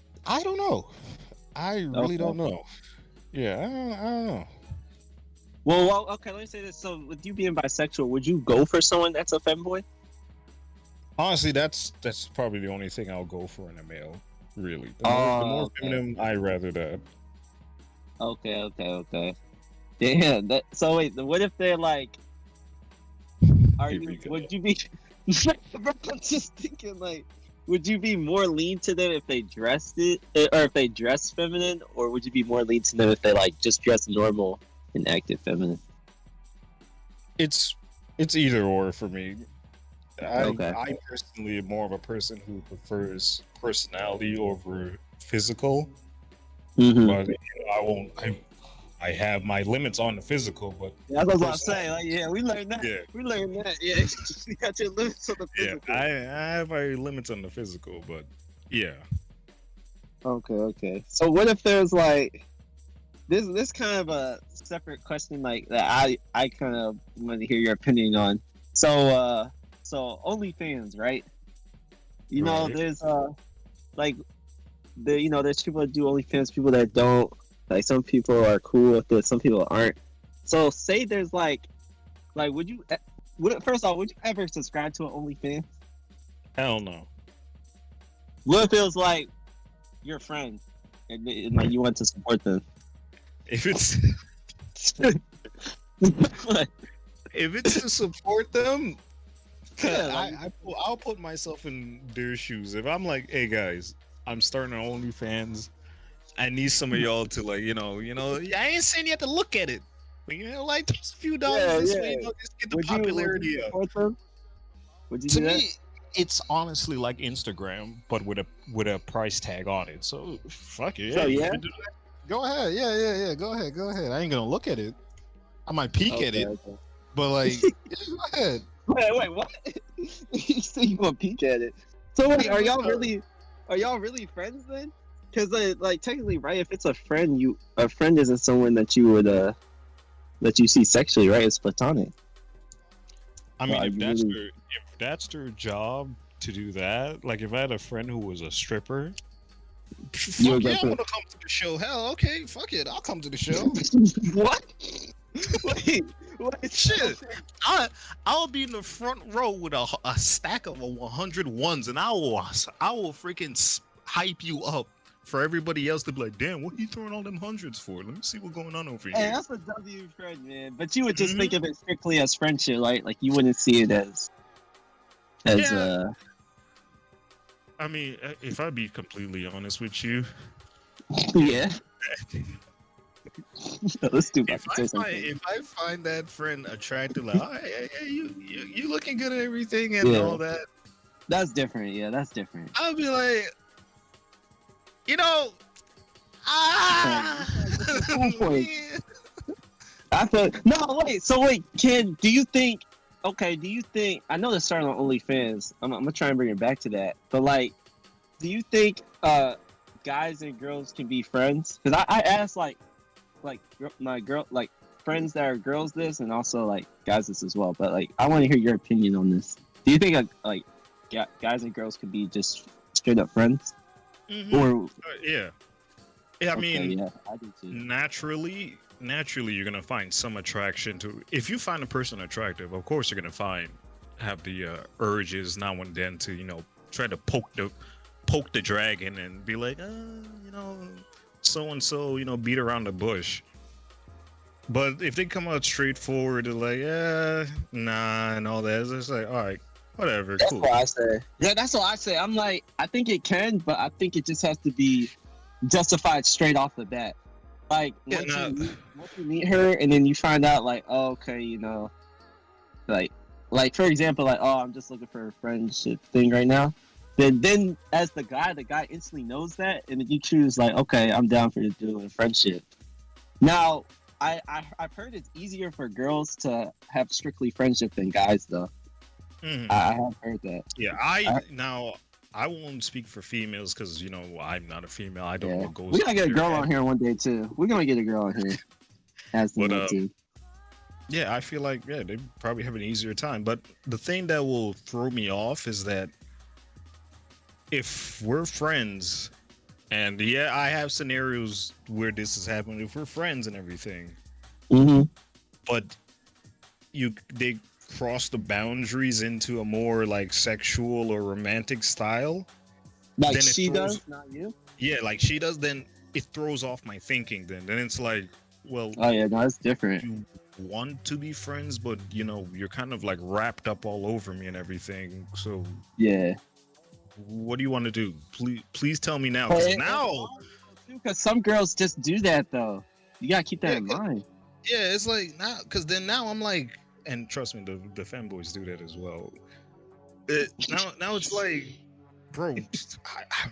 [SPEAKER 2] don't know. I really don't know. Yeah, I don't know.
[SPEAKER 1] Well, okay. Let me say this. So, with you being bisexual, would you go for someone that's a femboy?
[SPEAKER 2] Honestly, that's probably the only thing I'll go for in a male. Really, the more
[SPEAKER 1] okay.
[SPEAKER 2] feminine, I rather that.
[SPEAKER 1] Okay. Damn. So wait. What if they're like? Would you be? Bro, I'm just thinking like, would you be more lean to them if they dressed it, or if they dress feminine, or would you be more lean to them if they like just dress normal and acted feminine?
[SPEAKER 2] It's either or for me.
[SPEAKER 1] Okay.
[SPEAKER 2] I personally am more of a person who prefers personality over physical.
[SPEAKER 1] Mm-hmm.
[SPEAKER 2] But I have my limits on the physical, but
[SPEAKER 1] That's what I was saying. Like, yeah, we learned that.
[SPEAKER 2] Yeah.
[SPEAKER 1] We learned that. Yeah, you got your limits on the
[SPEAKER 2] yeah,
[SPEAKER 1] physical.
[SPEAKER 2] I have my limits on the physical, but yeah.
[SPEAKER 1] Okay. So what if there's like this kind of a separate question like that I kind of want to hear your opinion on. So OnlyFans, right?
[SPEAKER 2] Right.
[SPEAKER 1] There's like there's people that do OnlyFans, people that don't. Like some people are cool with it, some people aren't. So say there's like would you first of all, would you ever subscribe to an OnlyFans?
[SPEAKER 2] Hell no.
[SPEAKER 1] What if it was like your friend and like you want to support them?
[SPEAKER 2] If it's
[SPEAKER 1] What?
[SPEAKER 2] if it's to support them,
[SPEAKER 1] Yeah,
[SPEAKER 2] I'll put myself in their shoes. If I'm like, hey guys, I'm starting an OnlyFans. I need some of y'all to like, I ain't saying you have to look at it, but like just a few dollars this way, just get the popularity up.
[SPEAKER 1] Would you
[SPEAKER 2] To
[SPEAKER 1] do that?
[SPEAKER 2] me, it's honestly like Instagram, but with a price tag on it. So fuck it.
[SPEAKER 1] So,
[SPEAKER 2] you
[SPEAKER 1] yeah?
[SPEAKER 2] can do that. Go ahead. Yeah. Go ahead. I ain't gonna look at it. I might peek at it,
[SPEAKER 1] Okay.
[SPEAKER 2] but like, go ahead.
[SPEAKER 1] Wait, what? You say you want to peek at it? So wait, are y'all really friends then? Because like technically, right? If it's a friend, a friend isn't someone that you would that you see sexually, right? It's platonic.
[SPEAKER 2] I mean,
[SPEAKER 1] Are
[SPEAKER 2] if
[SPEAKER 1] you
[SPEAKER 2] that's
[SPEAKER 1] really-
[SPEAKER 2] their job to do that, like if I had a friend who was a stripper,
[SPEAKER 1] You would
[SPEAKER 2] fuck yeah,
[SPEAKER 1] go
[SPEAKER 2] I'm gonna come to the show. Hell, okay, fuck it, I'll come to the show.
[SPEAKER 1] What? Wait,
[SPEAKER 2] Shit, I'll be in the front row with a stack of 100 ones, and I will freaking hype you up for everybody else to be like, damn, what are you throwing all them hundreds for? Let me see what's going on over
[SPEAKER 1] Hey,
[SPEAKER 2] here.
[SPEAKER 1] that's a W friend, man. But you would just think of it strictly as friendship, right? Like you wouldn't see it as
[SPEAKER 2] Yeah. I mean, if I be completely honest with you,
[SPEAKER 1] yeah. Let's do that.
[SPEAKER 2] if I find that friend attractive, like, oh, hey, you looking good and everything and
[SPEAKER 1] Yeah.
[SPEAKER 2] all that,
[SPEAKER 1] That's different. Yeah, that's different.
[SPEAKER 2] I'll be like,
[SPEAKER 1] Cool point.
[SPEAKER 2] man.
[SPEAKER 1] I thought no. Wait. So wait, Ken. Do you think? Okay. Do you think? I know they're starting on OnlyFans. I'm gonna try and bring it back to that. But like, do you think guys and girls can be friends? Because I asked like my girl like friends that are girls this and also like guys this as well. But like, I want to hear your opinion on this. Do you think like guys and girls could be just straight up friends?
[SPEAKER 2] Mhm.
[SPEAKER 1] Or
[SPEAKER 2] Yeah. I mean,
[SPEAKER 1] yeah, I do too.
[SPEAKER 2] naturally, naturally you're gonna find some attraction to. If you find a person attractive, of course you're gonna have the urges now and then to try to poke the dragon and be like, so and so, beat around the bush. But if they come out straightforward, they're like, nah, and all that, it's just like, all right, whatever,
[SPEAKER 1] That's
[SPEAKER 2] cool.
[SPEAKER 1] what I say. Yeah, that's what I say. I'm like, I think it can, but I think it just has to be justified straight off the bat. Like once you meet her, and then you find out, like, oh, okay, like for example, like, oh, I'm just looking for a friendship thing right now. Then as the guy instantly knows that, and then you choose like, okay, I'm down for doing a friendship. Now, I've heard it's easier for girls to have strictly friendship than guys, though.
[SPEAKER 2] Mhm.
[SPEAKER 1] I have heard that.
[SPEAKER 2] Yeah, I won't speak for females because I'm not a female. I don't know what goes.
[SPEAKER 1] We're gonna get a
[SPEAKER 2] through their
[SPEAKER 1] girl
[SPEAKER 2] head.
[SPEAKER 1] on here one day too. We're gonna get a girl on here. As the
[SPEAKER 2] But,
[SPEAKER 1] too.
[SPEAKER 2] Yeah, I feel like they probably have an easier time. But the thing that will throw me off is that if we're friends, and yeah, I have scenarios where this is happening. If we're friends and everything,
[SPEAKER 1] Mm-hmm.
[SPEAKER 2] but they cross the boundaries into a more like sexual or romantic style.
[SPEAKER 1] Like
[SPEAKER 2] then it
[SPEAKER 1] she
[SPEAKER 2] throws-
[SPEAKER 1] does, not you.
[SPEAKER 2] Yeah, like she does. Then it throws off my thinking. Then it's like, well,
[SPEAKER 1] Oh yeah, no, it's different.
[SPEAKER 2] you want to be friends, but you're kind of like wrapped up all over me and everything. So
[SPEAKER 1] Yeah.
[SPEAKER 2] what do you want to do? Please tell me now. Because now,
[SPEAKER 1] because some girls just do that though. You gotta keep that in mind.
[SPEAKER 2] yeah, it's like now, because then now I'm like, and trust me, the fanboys do that as well. Now it's like, bro,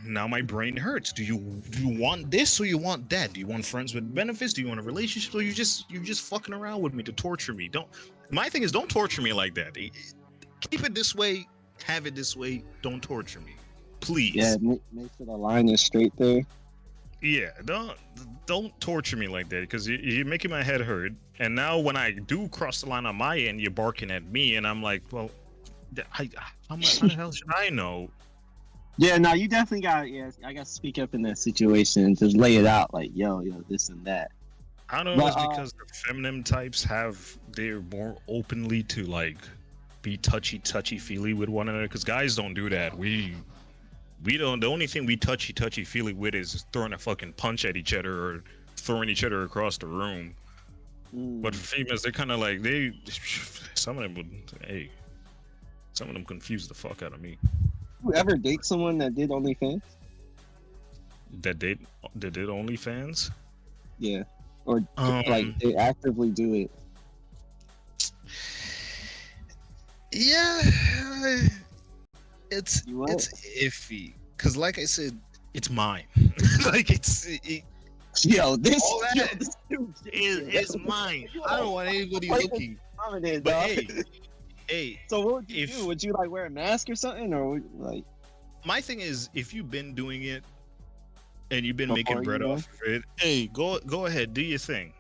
[SPEAKER 2] now my brain hurts. Do you want this or you want that? Do you want friends with benefits? Do you want a relationship? Or you just fucking around with me to torture me? My thing is, don't torture me like that. Keep it this way. Have it this way. Don't torture me, please.
[SPEAKER 1] Yeah, make sure the line is straight there.
[SPEAKER 2] Yeah, don't torture me like that because you're making my head hurt. And now when I do cross the line on my end, you're barking at me, and I'm like, well, how the hell should I know?
[SPEAKER 1] Yeah, no, you definitely got. Yeah, I got to speak up in that situation. Just lay it out, like, yo, this and that.
[SPEAKER 2] I don't know. It's because the feminine types they're more openly to like be touchy feely with one another. Because guys don't do that. We don't. The only thing we touchy feely with is throwing a fucking punch at each other or throwing each other across the room. But females, they're kind of like some of them confuse the fuck out of me.
[SPEAKER 1] You ever date someone that did OnlyFans?
[SPEAKER 2] That did OnlyFans?
[SPEAKER 1] Yeah, or like they actively do it.
[SPEAKER 2] Yeah, it's iffy because, like I said, it's mine. Like it's
[SPEAKER 1] this
[SPEAKER 2] is mine. I don't want anybody looking. But hey.
[SPEAKER 1] So what would you do? Would you like wear a mask or something, or like?
[SPEAKER 2] My thing is, if you've been doing it and you've been making bread off of it, hey, go ahead, do your thing.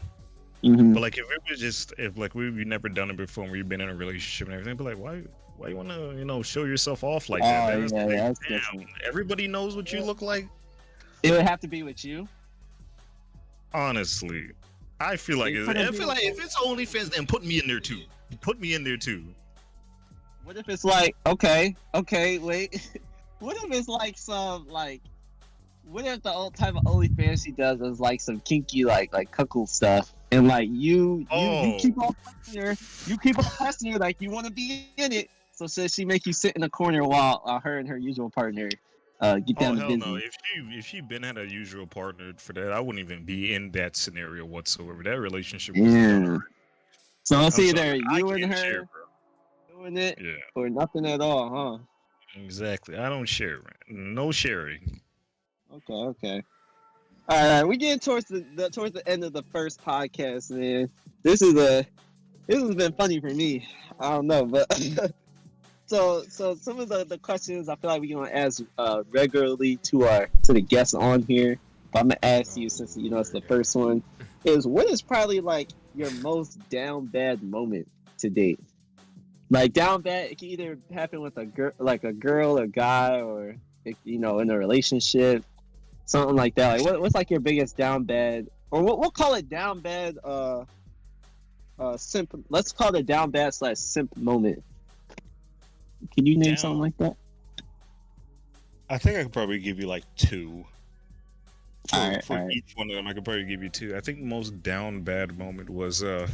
[SPEAKER 1] Mm-hmm.
[SPEAKER 2] But like, if we've never done it before, and we've been in a relationship and everything, but like, why you want to show yourself off like that?
[SPEAKER 1] That's
[SPEAKER 2] damn, everybody knows what you look like.
[SPEAKER 1] It would have to be with you.
[SPEAKER 2] Honestly, I feel like if it's OnlyFans, then put me in there too.
[SPEAKER 1] What if it's like, okay, wait. What if it's like some like? What if the old type of OnlyFans she does is like some kinky like cuckold stuff, and like you keep on pressing her, like you want to be in it, so she make you sit in the corner while her and her usual partner get down to business.
[SPEAKER 2] No! If she been had a usual partner for that, I wouldn't even be in that scenario whatsoever. That relationship was done.
[SPEAKER 1] So it's either you and her doing it,
[SPEAKER 2] yeah,
[SPEAKER 1] or nothing at all, huh?
[SPEAKER 2] Exactly. I don't share, man. No sharing.
[SPEAKER 1] Okay. All right, we getting towards the end of the first podcast, man. This has been funny for me. I don't know, but so some of the questions I feel like we're gonna ask regularly to the guests on here. But I'm gonna ask you, since it's the first one, is what is probably like your most down bad moment to date? Like down bad, it can either happen with a girl, a guy, or in a relationship, something like that. Like what's like your biggest down bad, or we'll call it down bad. Simp. Let's call it down bad / simp moment. Can you name something like that?
[SPEAKER 2] I think I could probably give you like two. For,
[SPEAKER 1] All right,
[SPEAKER 2] for each one of them, I could probably give you two. I think the most down bad moment was at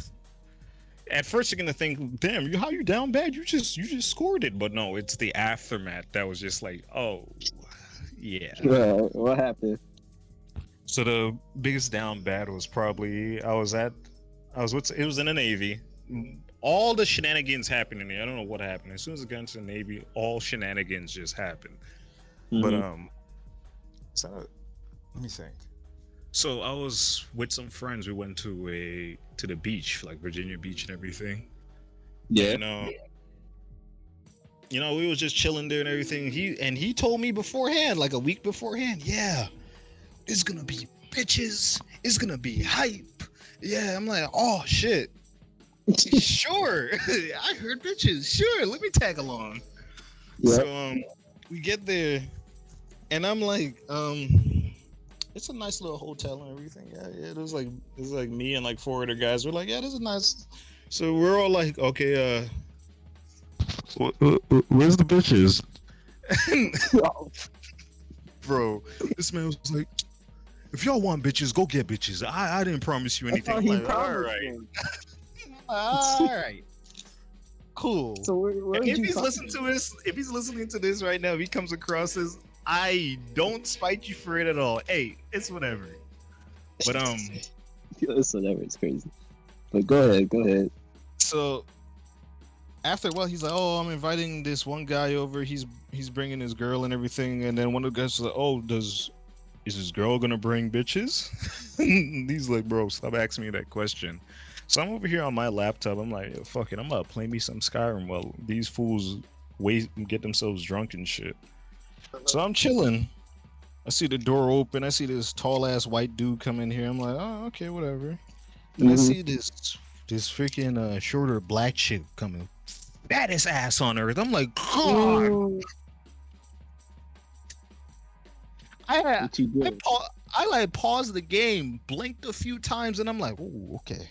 [SPEAKER 2] first you're gonna think, damn, how you down bad? You just scored it, but no, it's the aftermath that was just like, oh, yeah.
[SPEAKER 1] What happened?
[SPEAKER 2] So the biggest down bad was probably it was in the Navy. All the shenanigans happened in there. I don't know what happened. As soon as I got into the Navy, all shenanigans just happened. But so let me think. So I was with some friends. We went to the beach, like Virginia Beach and everything.
[SPEAKER 1] Yeah.
[SPEAKER 2] And, we was just chilling there and everything. He told me beforehand, like a week beforehand, yeah, it's gonna be bitches. It's gonna be hype. Yeah, I'm like, oh shit. Sure. I heard bitches. Sure, let me tag along. Yeah. So we get there, and I'm like, it's a nice little hotel and everything. Yeah. It was like me and like 4 other guys. We're like, yeah, this is nice. So we're all like, okay, where's the bitches? Bro, this man was like, if y'all want bitches, go get bitches. I didn't promise you anything. I'm like, all right. All right. Cool. So where if he's listening to this right now, if he comes across as, I don't spite you for it at all. Hey, it's whatever. But
[SPEAKER 1] it's whatever. It's crazy. But go ahead.
[SPEAKER 2] So after a while, he's like, "Oh, I'm inviting this one guy over. He's bringing his girl and everything." And then one of the guys was like, "Oh, is this girl gonna bring bitches?" He's like, "Bro, stop asking me that question." So I'm over here on my laptop. I'm like, "Fuck it, I'm about to play me some Skyrim while these fools wait and get themselves drunk and shit." So I'm chilling. I see the door open. I see this tall ass white dude come in here. I'm like, oh, okay, whatever. And I see this freaking shorter black chick coming, fattest ass on earth. I'm like, God. I paused the game, blinked a few times, and I'm like, oh, okay.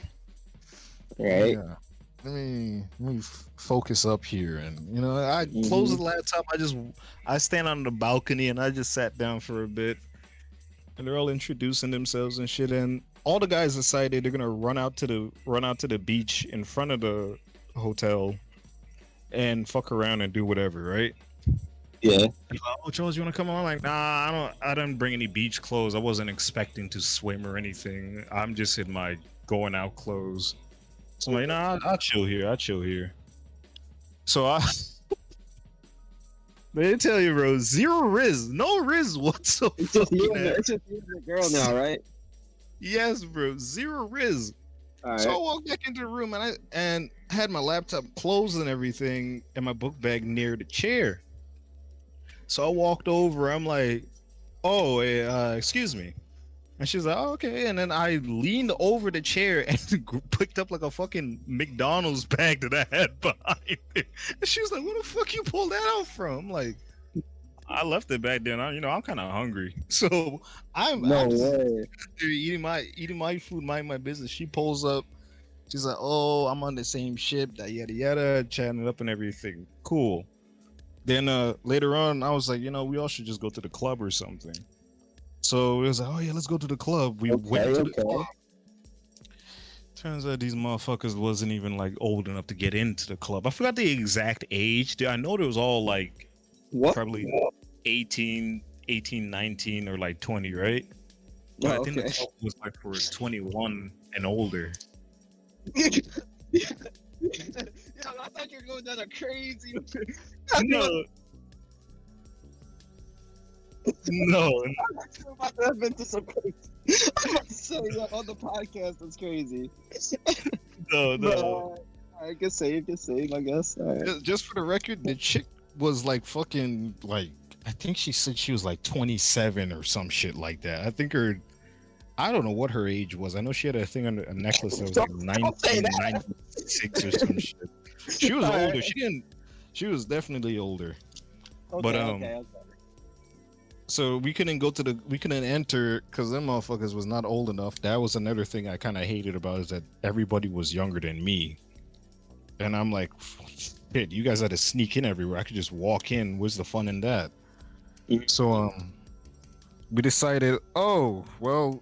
[SPEAKER 1] Right.
[SPEAKER 2] Yeah. Let me focus up here, and I close the laptop. I stand on the balcony and I just sat down for a bit, and they're all introducing themselves and shit. And all the guys decided they're gonna run out to the beach in front of the hotel and fuck around and do whatever, right?
[SPEAKER 1] Yeah.
[SPEAKER 2] Oh, Charles, you wanna come on? I'm like, nah, I don't bring any beach clothes. I wasn't expecting to swim or anything. I'm just in my going out clothes. So I'm like, nah, I'll chill here. So they tell you, bro, zero riz, no riz whatsoever.
[SPEAKER 1] It's just you and the girl now, right?
[SPEAKER 2] Yes, bro, zero riz. Right. So I walked back into the room and I had my laptop closed and everything and my book bag near the chair. So I walked over. I'm like, oh, excuse me. And she's like, oh, okay. And then I leaned over the chair and picked up like a fucking McDonald's bag that I had behind it. And she was like, where the fuck you pulled that out from? I'm like, I left it back then. I'm kind of hungry. So I'm eating my food, mind my business. She pulls up. She's like, oh, I'm on the same ship, that yada yada, chatting it up and everything. Cool. Then later on, I was like, we all should just go to the club or something. So it was like, oh yeah, let's go to the club. We went to the club. Turns out these motherfuckers wasn't even like old enough to get into the club. I forgot the exact age. I know there was all like probably 18, 19, or like 20, right? But I think the club was like for 21 and older.
[SPEAKER 1] I thought you were going down a crazy.
[SPEAKER 2] No.
[SPEAKER 1] I'm about to have been to some crazy. I'm about to say on the podcast, that's crazy.
[SPEAKER 2] No.
[SPEAKER 1] I can save, I guess. Right.
[SPEAKER 2] Just for the record, the chick was like fucking like, I think she said she was like 27 or some shit like that. I don't know what her age was. I know she had a thing on a necklace that was like 1996 or some shit. She was older. She was definitely older. Okay, but So we couldn't enter because them motherfuckers was not old enough. That was another thing I kind of hated about, is that everybody was younger than me, and I'm like, shit, you guys had to sneak in everywhere. I could just walk in. What's the fun in that? So we decided, oh well.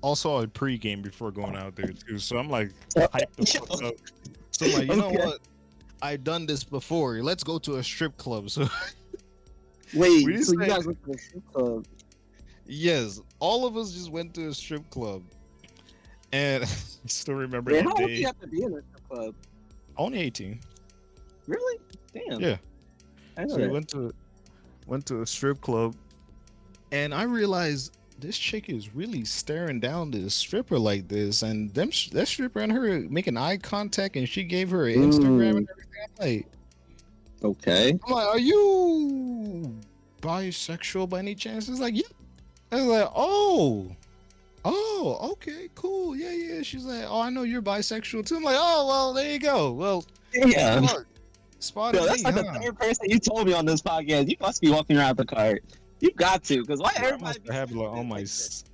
[SPEAKER 2] Also, a pregame before going out there too. So I'm like hyped the fuck up. So I'm like, you know
[SPEAKER 1] Okay.
[SPEAKER 2] what? I've done this before. Let's go to a strip club. So
[SPEAKER 1] Wait,
[SPEAKER 2] we
[SPEAKER 1] so you
[SPEAKER 2] decided,
[SPEAKER 1] guys went to the strip club?
[SPEAKER 2] yes, all of us just went to a strip club, and I still remember
[SPEAKER 1] Man,
[SPEAKER 2] that
[SPEAKER 1] how old do you
[SPEAKER 2] day.
[SPEAKER 1] have to be in a strip club?
[SPEAKER 2] Only 18.
[SPEAKER 1] Really? Damn.
[SPEAKER 2] Yeah.
[SPEAKER 1] I know
[SPEAKER 2] So we
[SPEAKER 1] that.
[SPEAKER 2] went to a strip club, and I realized this chick is really staring down this stripper like this, and that stripper and her making eye contact, and she gave her an Instagram and everything.
[SPEAKER 1] Okay.
[SPEAKER 2] I'm like, are you bisexual by any chance? It's like, yeah. I was like, oh, okay, cool, yeah, yeah. She's like, oh, I know you're bisexual too. I'm like, oh, well, there you go. Well,
[SPEAKER 1] Damn.
[SPEAKER 2] fuck, spotted
[SPEAKER 1] Yo, that's
[SPEAKER 2] me,
[SPEAKER 1] like the
[SPEAKER 2] huh?
[SPEAKER 1] third person you told me on this podcast. You must be walking around the cart. You got to, because why
[SPEAKER 2] Bro, I
[SPEAKER 1] everybody
[SPEAKER 2] must
[SPEAKER 1] be
[SPEAKER 2] have like on
[SPEAKER 1] sensitive
[SPEAKER 2] my.
[SPEAKER 1] like this?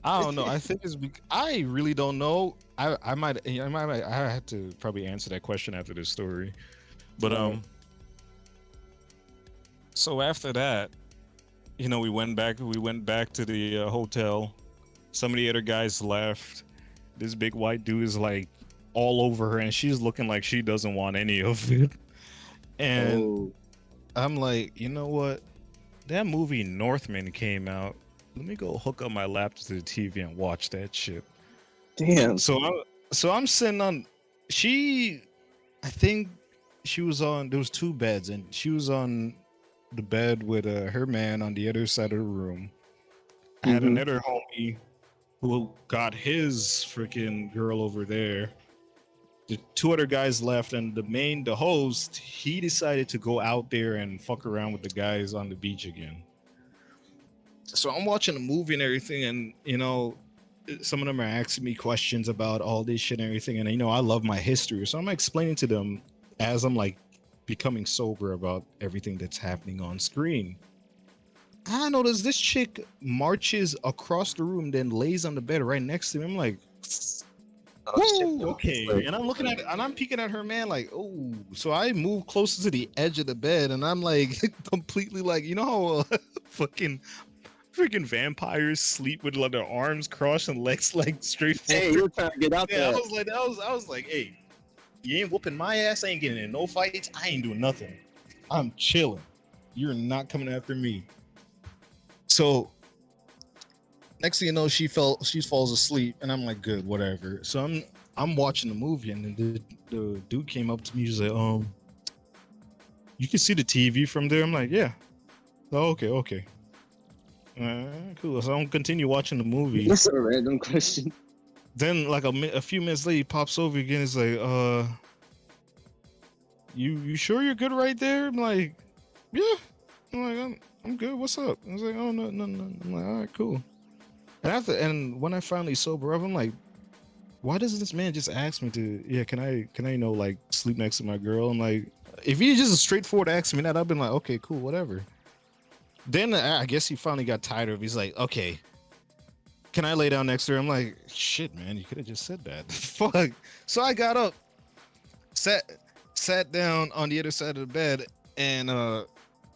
[SPEAKER 2] I don't know. I think it's. I really don't know. I might. I had to probably answer that question after this story, but So after that, we went back. We went back to the hotel. Some of the other guys left. This big white dude is like all over her, and she's looking like she doesn't want any of it. And
[SPEAKER 1] Oh,
[SPEAKER 2] I'm like, you know what? That movie Northman came out. Let me go hook up my laptop to the TV and watch that shit.
[SPEAKER 1] damn.
[SPEAKER 2] So I'm sitting on. She, I think she was on. There was two beds, and she was on the bed with her man on the other side of the room. I had
[SPEAKER 1] Mhm.
[SPEAKER 2] another homie who got his freaking girl over there. The two other guys left, and the host, he decided to go out there and fuck around with the guys on the beach again. So I'm watching the movie and everything, and some of them are asking me questions about all this shit and everything, and I love my history, so I'm explaining to them as I'm like becoming sober about everything that's happening on screen. I notice this chick marches across the room, then lays on the bed right next to me. I'm like,
[SPEAKER 1] Oh, shit.
[SPEAKER 2] whoa, okay. And I'm looking at, and I'm peeking at her man, like, oh. So I move closer to the edge of the bed, and I'm like, completely like, you know how fucking freaking vampires sleep with like their arms crossed and legs like straight
[SPEAKER 1] Hey,
[SPEAKER 2] forward.
[SPEAKER 1] you're trying to get out
[SPEAKER 2] Yeah, I
[SPEAKER 1] there.
[SPEAKER 2] was like, I was like, hey, you ain't whooping my ass. I ain't getting in no fights. I ain't doing nothing. I'm chilling. You're not coming after me. So next thing you know, she falls asleep, and I'm like, good, whatever. So I'm watching the movie, and then the dude came up to me. He's like, you can see the TV from there. I'm like, yeah. Oh, okay. Cool. So I'm continue watching the movie.
[SPEAKER 1] That's a random question.
[SPEAKER 2] Then like a few minutes later, he pops over again. He's like, you sure you're good right there? I'm like, yeah. I'm like, I'm good. What's up? I was like, oh no. I'm like, all right, cool. And when I finally sober up, I'm like, why doesn't this man just ask me to? Yeah, can I like sleep next to my girl? I'm like, if he just straightforward asked me that, I've been like, okay, cool, whatever. Then I guess he finally got tired of it. He's like, okay, can I lay down next to her? I'm like, shit, man, you could have just said that. Fuck. So I got up, sat down on the other side of the bed, and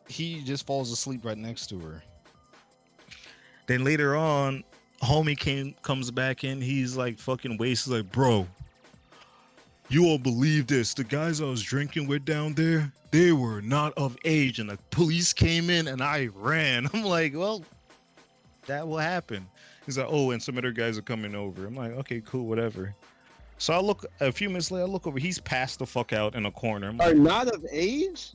[SPEAKER 2] he just falls asleep right next to her. Then later on, homie comes back in. He's like fucking wasted. Like, bro, you won't believe this. The guys I was drinking with down there, they were not of age, and the police came in, and I ran. I'm like, well, that will happen. He's like, oh, and some other guys are coming over. I'm like, okay, cool, whatever. So I look a few minutes later. I look over. He's passed the fuck out in a corner. I'm
[SPEAKER 1] Are
[SPEAKER 2] like,
[SPEAKER 1] not of age?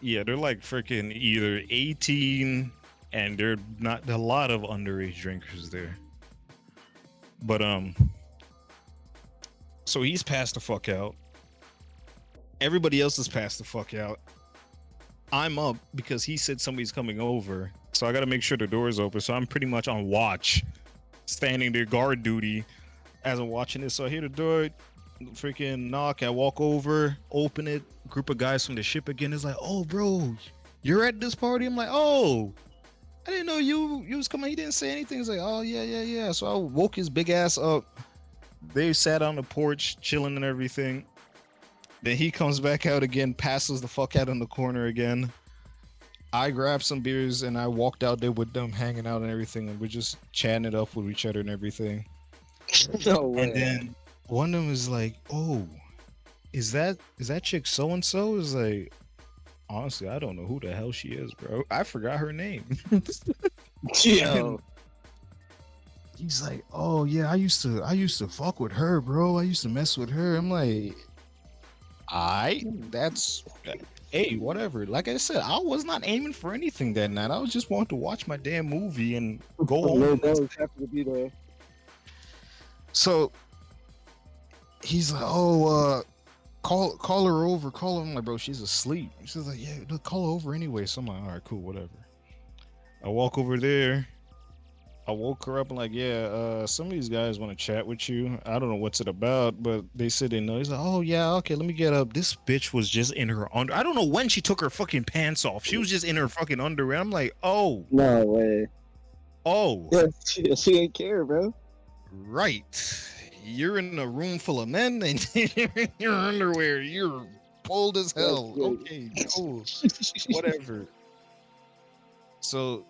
[SPEAKER 2] yeah, they're like freaking either 18, and they're not a lot of underage drinkers there. But so he's passed the fuck out. Everybody else is passed the fuck out. I'm up because he said somebody's coming over, so I got to make sure the door is open. So I'm pretty much on watch, standing there guard duty as I'm watching this. So I hear the door freaking knock. I walk over, open it. Group of guys from the ship again is like, oh, bro, you're at this party? I'm like, oh, I didn't know you was coming. He didn't say anything. He's like, oh yeah, yeah, yeah. So I woke his big ass up. They sat on the porch, chilling and everything. Then he comes back out again, passes the fuck out in the corner again. I grabbed some beers and I walked out there with them, hanging out and everything, and we're just chatting it up with each other and everything.
[SPEAKER 1] No way.
[SPEAKER 2] And then one of them is like, "Oh, is that chick so and so?" Is like, honestly, I don't know who the hell she is, bro. I forgot her name.
[SPEAKER 1] Yo.
[SPEAKER 2] He's like, "Oh yeah, I used to fuck with her, bro. I used to mess with her." I'm like, that's hey, whatever. Like I said, I was not aiming for anything that night. I was just wanting to watch my damn movie and go home.
[SPEAKER 1] Those happen to be there.
[SPEAKER 2] So he's like, "Oh, call her over. Call her." I'm like, "Bro, she's asleep." She's like, "Yeah, look, call her over anyway." So I'm like, "All right, cool, whatever." I walk over there. I woke her up and like, "Yeah, some of these guys want to chat with you. I don't know what's it about, but they said they know." He's like, "Oh yeah, okay, let me get up." This bitch was just in her under. I don't know when she took her fucking pants off. She was just in her fucking underwear. I'm like, "Oh,
[SPEAKER 1] No way.
[SPEAKER 2] oh,
[SPEAKER 1] Yeah, she ain't care, bro.
[SPEAKER 2] right. You're in a room full of men and you're in your underwear. You're bold as hell. Okay, cool, whatever." So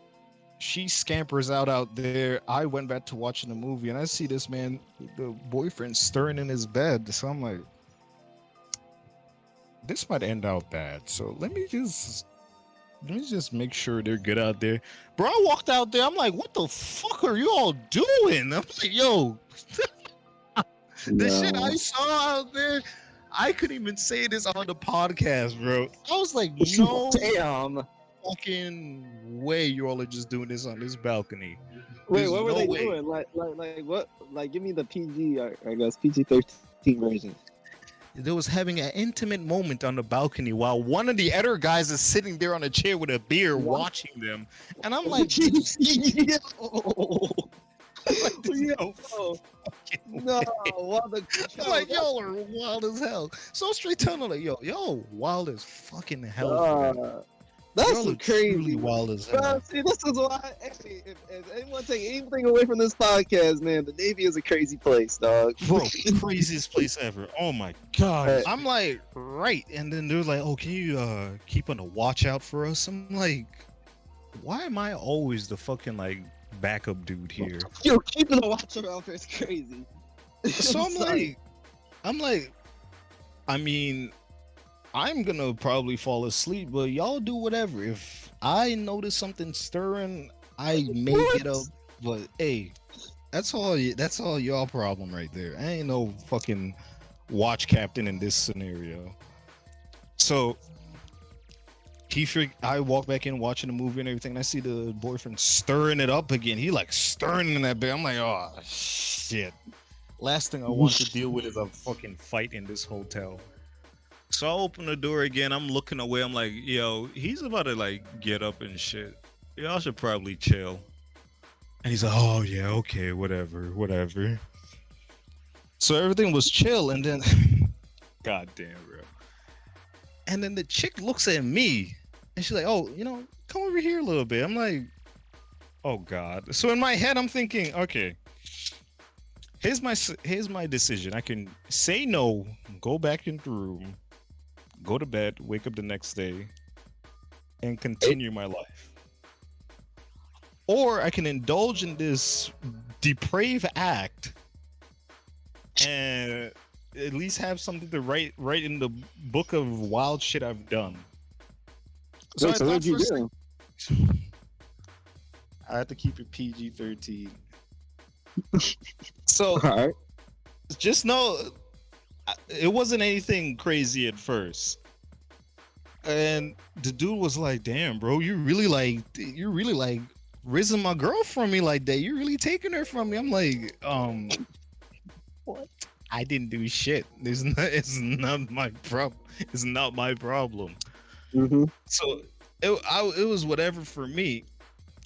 [SPEAKER 2] she scampers out there. I went back to watching the movie and I see this man, the boyfriend, stirring in his bed. So I'm like, this might end out bad. So let me just make sure they're good out there. Bro, I walked out there. I'm like, what the fuck are you all doing? I'm like, yo, the shit I saw out there, I couldn't even say this on the podcast, bro. I was like, no
[SPEAKER 1] Damn.
[SPEAKER 2] fucking way you all are just doing this on this balcony.
[SPEAKER 1] Wait,
[SPEAKER 2] There's
[SPEAKER 1] what were
[SPEAKER 2] no
[SPEAKER 1] they
[SPEAKER 2] way.
[SPEAKER 1] doing? Like what? Like, give me the PG, I guess PG-13 version.
[SPEAKER 2] They was having an intimate moment on the balcony while one of the other guys is sitting there on a chair with a beer watching them. And I'm like,
[SPEAKER 1] Yo.
[SPEAKER 2] like, this
[SPEAKER 1] Yo.
[SPEAKER 2] no fucking
[SPEAKER 1] No,
[SPEAKER 2] way.
[SPEAKER 1] what the
[SPEAKER 2] I'm like, y'all are wild as hell. So straight telling them, like, yo, wild as fucking hell. For that.
[SPEAKER 1] That's
[SPEAKER 2] Y'all are
[SPEAKER 1] crazy.
[SPEAKER 2] truly wild as
[SPEAKER 1] Bro,
[SPEAKER 2] hell.
[SPEAKER 1] see, this is why. Hey, if anyone take anything away from this podcast, man, the Navy is a crazy place, dog.
[SPEAKER 2] Bro, craziest place ever. Oh my god.
[SPEAKER 1] Right.
[SPEAKER 2] I'm like, right. And then they're like, oh, can you keep on a watch out for us? I'm like, why am I always the fucking like backup dude here?
[SPEAKER 1] Yo, keeping a watch around for is crazy.
[SPEAKER 2] So I'm
[SPEAKER 1] sorry.
[SPEAKER 2] like, I mean, I'm gonna probably fall asleep, but y'all do whatever. If I notice something stirring, I may get up. But hey, that's all y'all problem right there. I ain't no fucking watch captain in this scenario. So I walk back in watching the movie and everything, and I see the boyfriend stirring it up again. He like stirring in that bed. I'm like, oh shit. Last thing I want to deal with is a fucking fight in this hotel. So I open the door again. I'm looking away. I'm like, yo, he's about to like get up and shit. Y'all should probably chill. And he's like, oh yeah, okay, whatever. So everything was chill, and then, god damn, bro. And then the chick looks at me, and she's like, oh, come over here a little bit. I'm like, oh god. So in my head, I'm thinking, okay, here's my decision. I can say no, go back in the room, go to bed, wake up the next day, and continue my life. Or I can indulge in this depraved act and at least have something to write in the book of wild shit I've done.
[SPEAKER 1] So
[SPEAKER 2] I
[SPEAKER 1] what'd you
[SPEAKER 2] thought
[SPEAKER 1] do?
[SPEAKER 2] I had to keep it PG-13. So
[SPEAKER 1] All right.
[SPEAKER 2] just know it wasn't anything crazy at first. And the dude was like, damn, bro, you really like risen my girl from me like that. You're really taking her from me. I'm like, what? I didn't do shit. It's not my problem. It's not my problem.
[SPEAKER 1] Mm-hmm.
[SPEAKER 2] So it was whatever for me.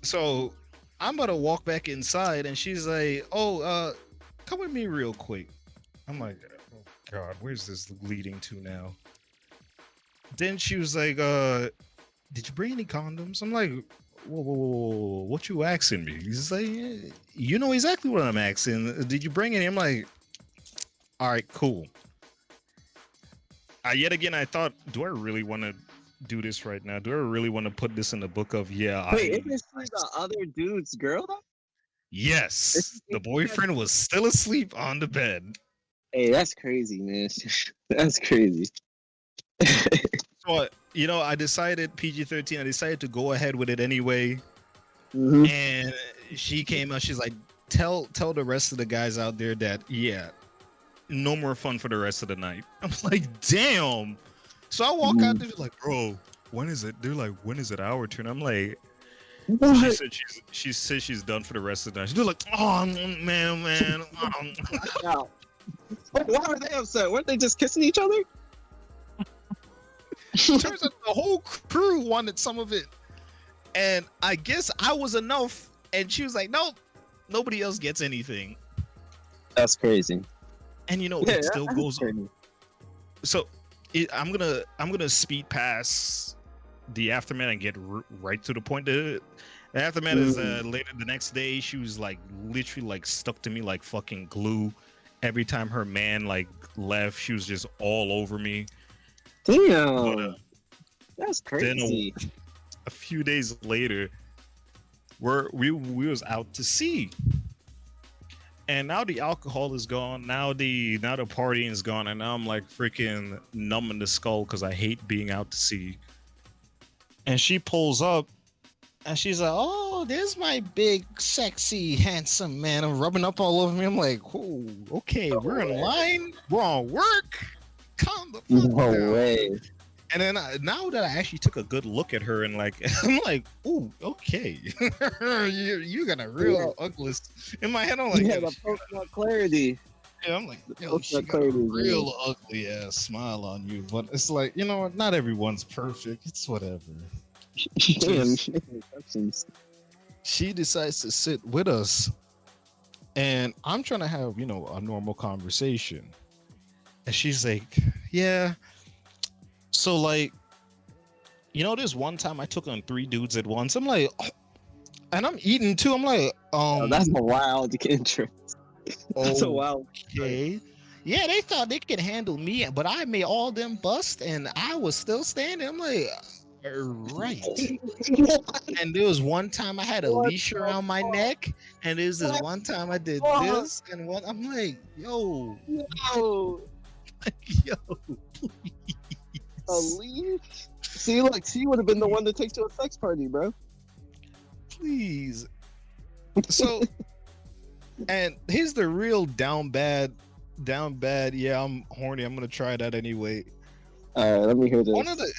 [SPEAKER 2] So I'm about to walk back inside, and she's like, "Oh, come with me real quick." I'm like, "Oh God, where's this leading to now?" Then she was like, "Did you bring any condoms?" I'm like, whoa, what you asking me? He's like, "Yeah, you know exactly what I'm asking. Did you bring it? I'm like, all right, cool. Yet again, I thought, do I really want to do this right now? Do I really want to put this in the book of, yeah,
[SPEAKER 1] Wait, isn't she the other dude's girl though?
[SPEAKER 2] yes, the boyfriend was still asleep on the bed.
[SPEAKER 1] Hey, that's crazy, man. That's crazy.
[SPEAKER 2] So, I decided PG-13. I decided to go ahead with it anyway.
[SPEAKER 1] Mm-hmm.
[SPEAKER 2] And she came out. She's like, tell the rest of the guys out there that, yeah, no more fun for the rest of the night. I'm like, damn. So I walk out there like, bro, when is it? They're like, when is it our turn? I'm like,
[SPEAKER 1] What?
[SPEAKER 2] she said she's done for the rest of the night. She's like, oh man.
[SPEAKER 1] Wow. Why were they upset? Weren't they just kissing each other?
[SPEAKER 2] Turns out the whole crew wanted some of it. And I guess I was enough. And she was like, nope, nobody else gets anything.
[SPEAKER 1] That's crazy.
[SPEAKER 2] And it still goes on. So I'm gonna speed past the aftermath and get right to the point. The aftermath is later the next day. She was like literally like stuck to me like fucking glue. Every time her man like left, she was just all over me.
[SPEAKER 1] Damn.
[SPEAKER 2] But,
[SPEAKER 1] that's crazy.
[SPEAKER 2] Then a few days later, we was out to sea. And now the alcohol is gone. Now the partying is gone, and now I'm like freaking numb in the skull because I hate being out to sea. And she pulls up, and she's like, "Oh, there's my big, sexy, handsome man." I'm rubbing up all over me. I'm like, "Oh, okay, we're in line. We're on work. Calm the fuck
[SPEAKER 1] No
[SPEAKER 2] down."
[SPEAKER 1] way.
[SPEAKER 2] And then now that I actually took a good look at her and like, I'm like, "Ooh, okay, you got a real ugliest." In my head, I'm like,
[SPEAKER 1] Yeah, the post-nut clarity.
[SPEAKER 2] yeah, I'm like, yo, she got a real ugly ass smile on you. But it's like, you know what? Not everyone's perfect. It's whatever.
[SPEAKER 1] Damn.
[SPEAKER 2] She decides to sit with us, and I'm trying to have, a normal conversation. And she's like, yeah. So like, this one time I took on 3 dudes at once. I'm like, oh, and I'm eating too. I'm like,
[SPEAKER 1] that's a wild intro. That's a wild.
[SPEAKER 2] Okay. Yeah, they thought they could handle me, but I made all them bust, and I was still standing. I'm like, right. And there was one time I had a leash around my neck, and there's this one time I did this, and I'm like, yo,
[SPEAKER 1] yo,
[SPEAKER 2] please.
[SPEAKER 1] A leash? See, look, she would have been the one to take to a sex party, bro.
[SPEAKER 2] Please. So, and here's the real down bad. Yeah, I'm horny. I'm gonna try that anyway.
[SPEAKER 1] All right, let me hear this.
[SPEAKER 2] One of the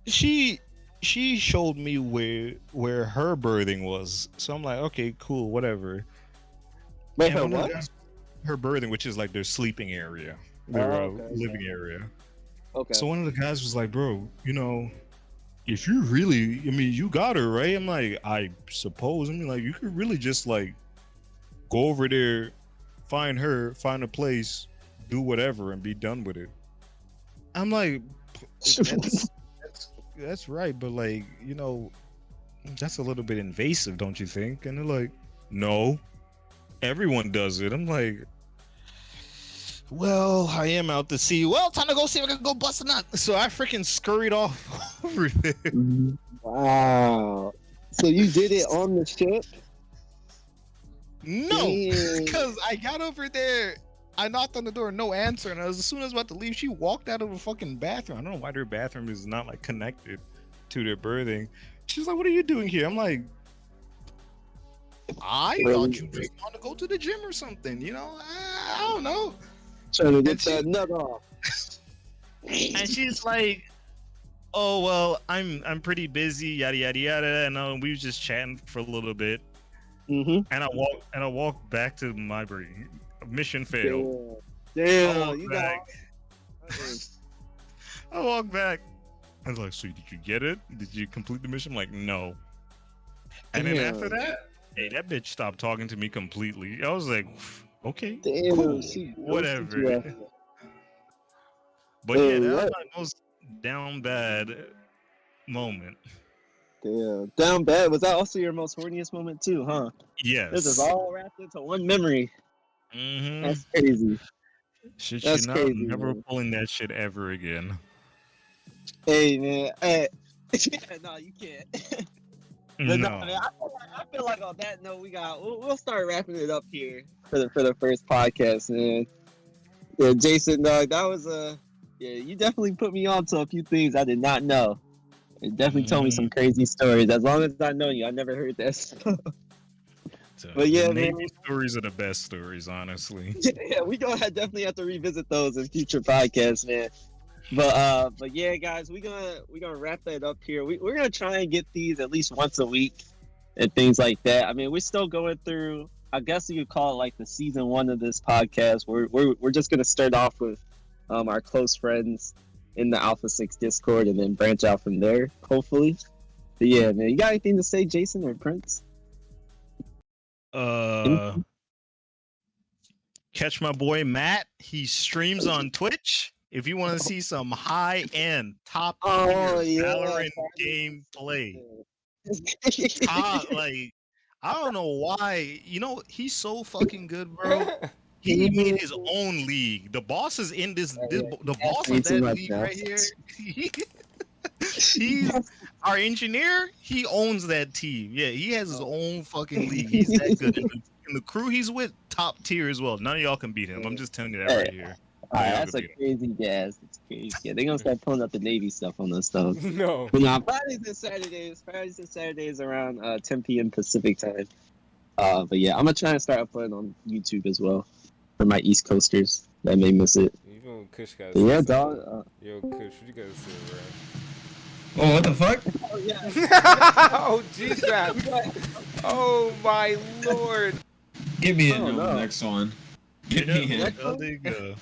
[SPEAKER 2] she showed me where her birthing was, so I'm like, okay, cool, whatever.
[SPEAKER 1] Wait, her what?
[SPEAKER 2] Her birthing, which is like their sleeping area, their living area.
[SPEAKER 1] Okay.
[SPEAKER 2] So one of the guys was like, bro, if you really, you got her, right? I'm like, I suppose. Like, you could really just like go over there, find her, find a place, do whatever, and be done with it. I'm like, that's right, but like, that's a little bit invasive, don't you think? And they're like, no, everyone does it. I'm like, well, I am out to sea. Well, time to go see if I can go bust a nut. So I freaking scurried off over there.
[SPEAKER 1] Wow. So you did it on the ship?
[SPEAKER 2] No, because I got over there. I knocked on the door, no answer. And as soon as I was about to leave, she walked out of a fucking bathroom. I don't know why their bathroom is not like connected to their berthing. She's like, what are you doing here? I'm like, I thought you just want to go to the gym or something. I don't know.
[SPEAKER 1] Trying to get that nut off.
[SPEAKER 2] And she's like, oh, well, I'm pretty busy, yada, yada, yada. And we was just chatting for a little bit.
[SPEAKER 1] Mm-hmm.
[SPEAKER 2] And I walked back to my brain. Mission failed.
[SPEAKER 1] Damn, you got.
[SPEAKER 2] I walked back. I was like, so did you get it? Did you complete the mission? I'm like, no. And then after that, hey, that bitch stopped talking to me completely. I was like, okay,
[SPEAKER 1] damn,
[SPEAKER 2] cool, whatever. But yeah, that was my most down bad moment.
[SPEAKER 1] Down bad. Was that also your most horniest moment too, huh? This is
[SPEAKER 2] Yes.
[SPEAKER 1] all wrapped into one memory.
[SPEAKER 2] Mm-hmm.
[SPEAKER 1] That's crazy.
[SPEAKER 2] Shit,
[SPEAKER 1] That's
[SPEAKER 2] you're
[SPEAKER 1] crazy,
[SPEAKER 2] never
[SPEAKER 1] man.
[SPEAKER 2] pulling that shit ever again.
[SPEAKER 1] Hey, man. Hey. Yeah, no, you can't. But no, man,
[SPEAKER 2] No.
[SPEAKER 1] I feel like on that note, we'll start wrapping it up here for the first podcast, man. Yeah, Jason, dog, that was yeah, you definitely put me on to a few things I did not know. It definitely told me
[SPEAKER 2] Mhm.
[SPEAKER 1] some crazy stories. As long as I know you, I never heard this.
[SPEAKER 2] So
[SPEAKER 1] But
[SPEAKER 2] the
[SPEAKER 1] yeah,
[SPEAKER 2] Navy
[SPEAKER 1] man.
[SPEAKER 2] stories are the best stories, honestly.
[SPEAKER 1] Yeah, we gonna definitely have to revisit those in future podcasts, man. But yeah, guys, we're gonna wrap that up here. We're gonna try and get these at least once a week and things like that. I mean, we're still going through. I guess you could call it like the season one of this podcast. We're just gonna start off with our close friends in the Alpha Six Discord and then branch out from there, hopefully. But yeah, man, you got anything to say, Jason or Prince?
[SPEAKER 2] Uh, Catch my boy Matt. He streams on Twitch. If you want to see some high end, top tier
[SPEAKER 1] Oh yeah,
[SPEAKER 2] Valorant gameplay, like I don't know why. You know he's so fucking good, bro. He made his own league. The boss is in the boss of that league right here. He's our engineer. He owns that team. Yeah, he has his own fucking league. He's that good. And the crew he's with, top tier as well. None of y'all can beat him. I'm just telling you that right here.
[SPEAKER 1] That's a crazy gas. It's crazy. Yeah, they're gonna start pulling up the Navy stuff on this stuff.
[SPEAKER 3] No.
[SPEAKER 1] But no, Fridays and Saturdays around 10 p.m. Pacific time. But yeah, I'm gonna try and start uploading on YouTube as well for my East Coasters that may miss it.
[SPEAKER 3] Even Kush got.
[SPEAKER 1] But yeah, dog.
[SPEAKER 3] Yo, Kush, what you gotta say, bro?
[SPEAKER 4] Oh, what the fuck?
[SPEAKER 1] Oh yeah.
[SPEAKER 3] Oh Jesus! Oh my lord!
[SPEAKER 4] Get me in
[SPEAKER 1] Oh,
[SPEAKER 4] on
[SPEAKER 1] no.
[SPEAKER 4] the next one. Get me in.
[SPEAKER 2] Oh, there you go.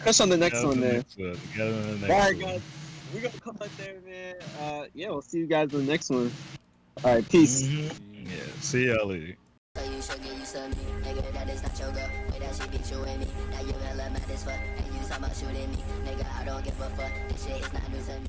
[SPEAKER 1] Crush on the next one there.
[SPEAKER 2] Together on the next
[SPEAKER 1] All right,
[SPEAKER 2] one.
[SPEAKER 1] guys. We're gonna come up there, man. Yeah, we'll see you guys in the next one. All right, peace.
[SPEAKER 2] Mhm. Yeah, see y'all later.
[SPEAKER 5] So you should get used to me, nigga, that is not your girl. Wait, that shit be you and me. Now you hella mad as fuck, and you talking about shooting me. Nigga, I don't give a fuck, this shit is not new to me.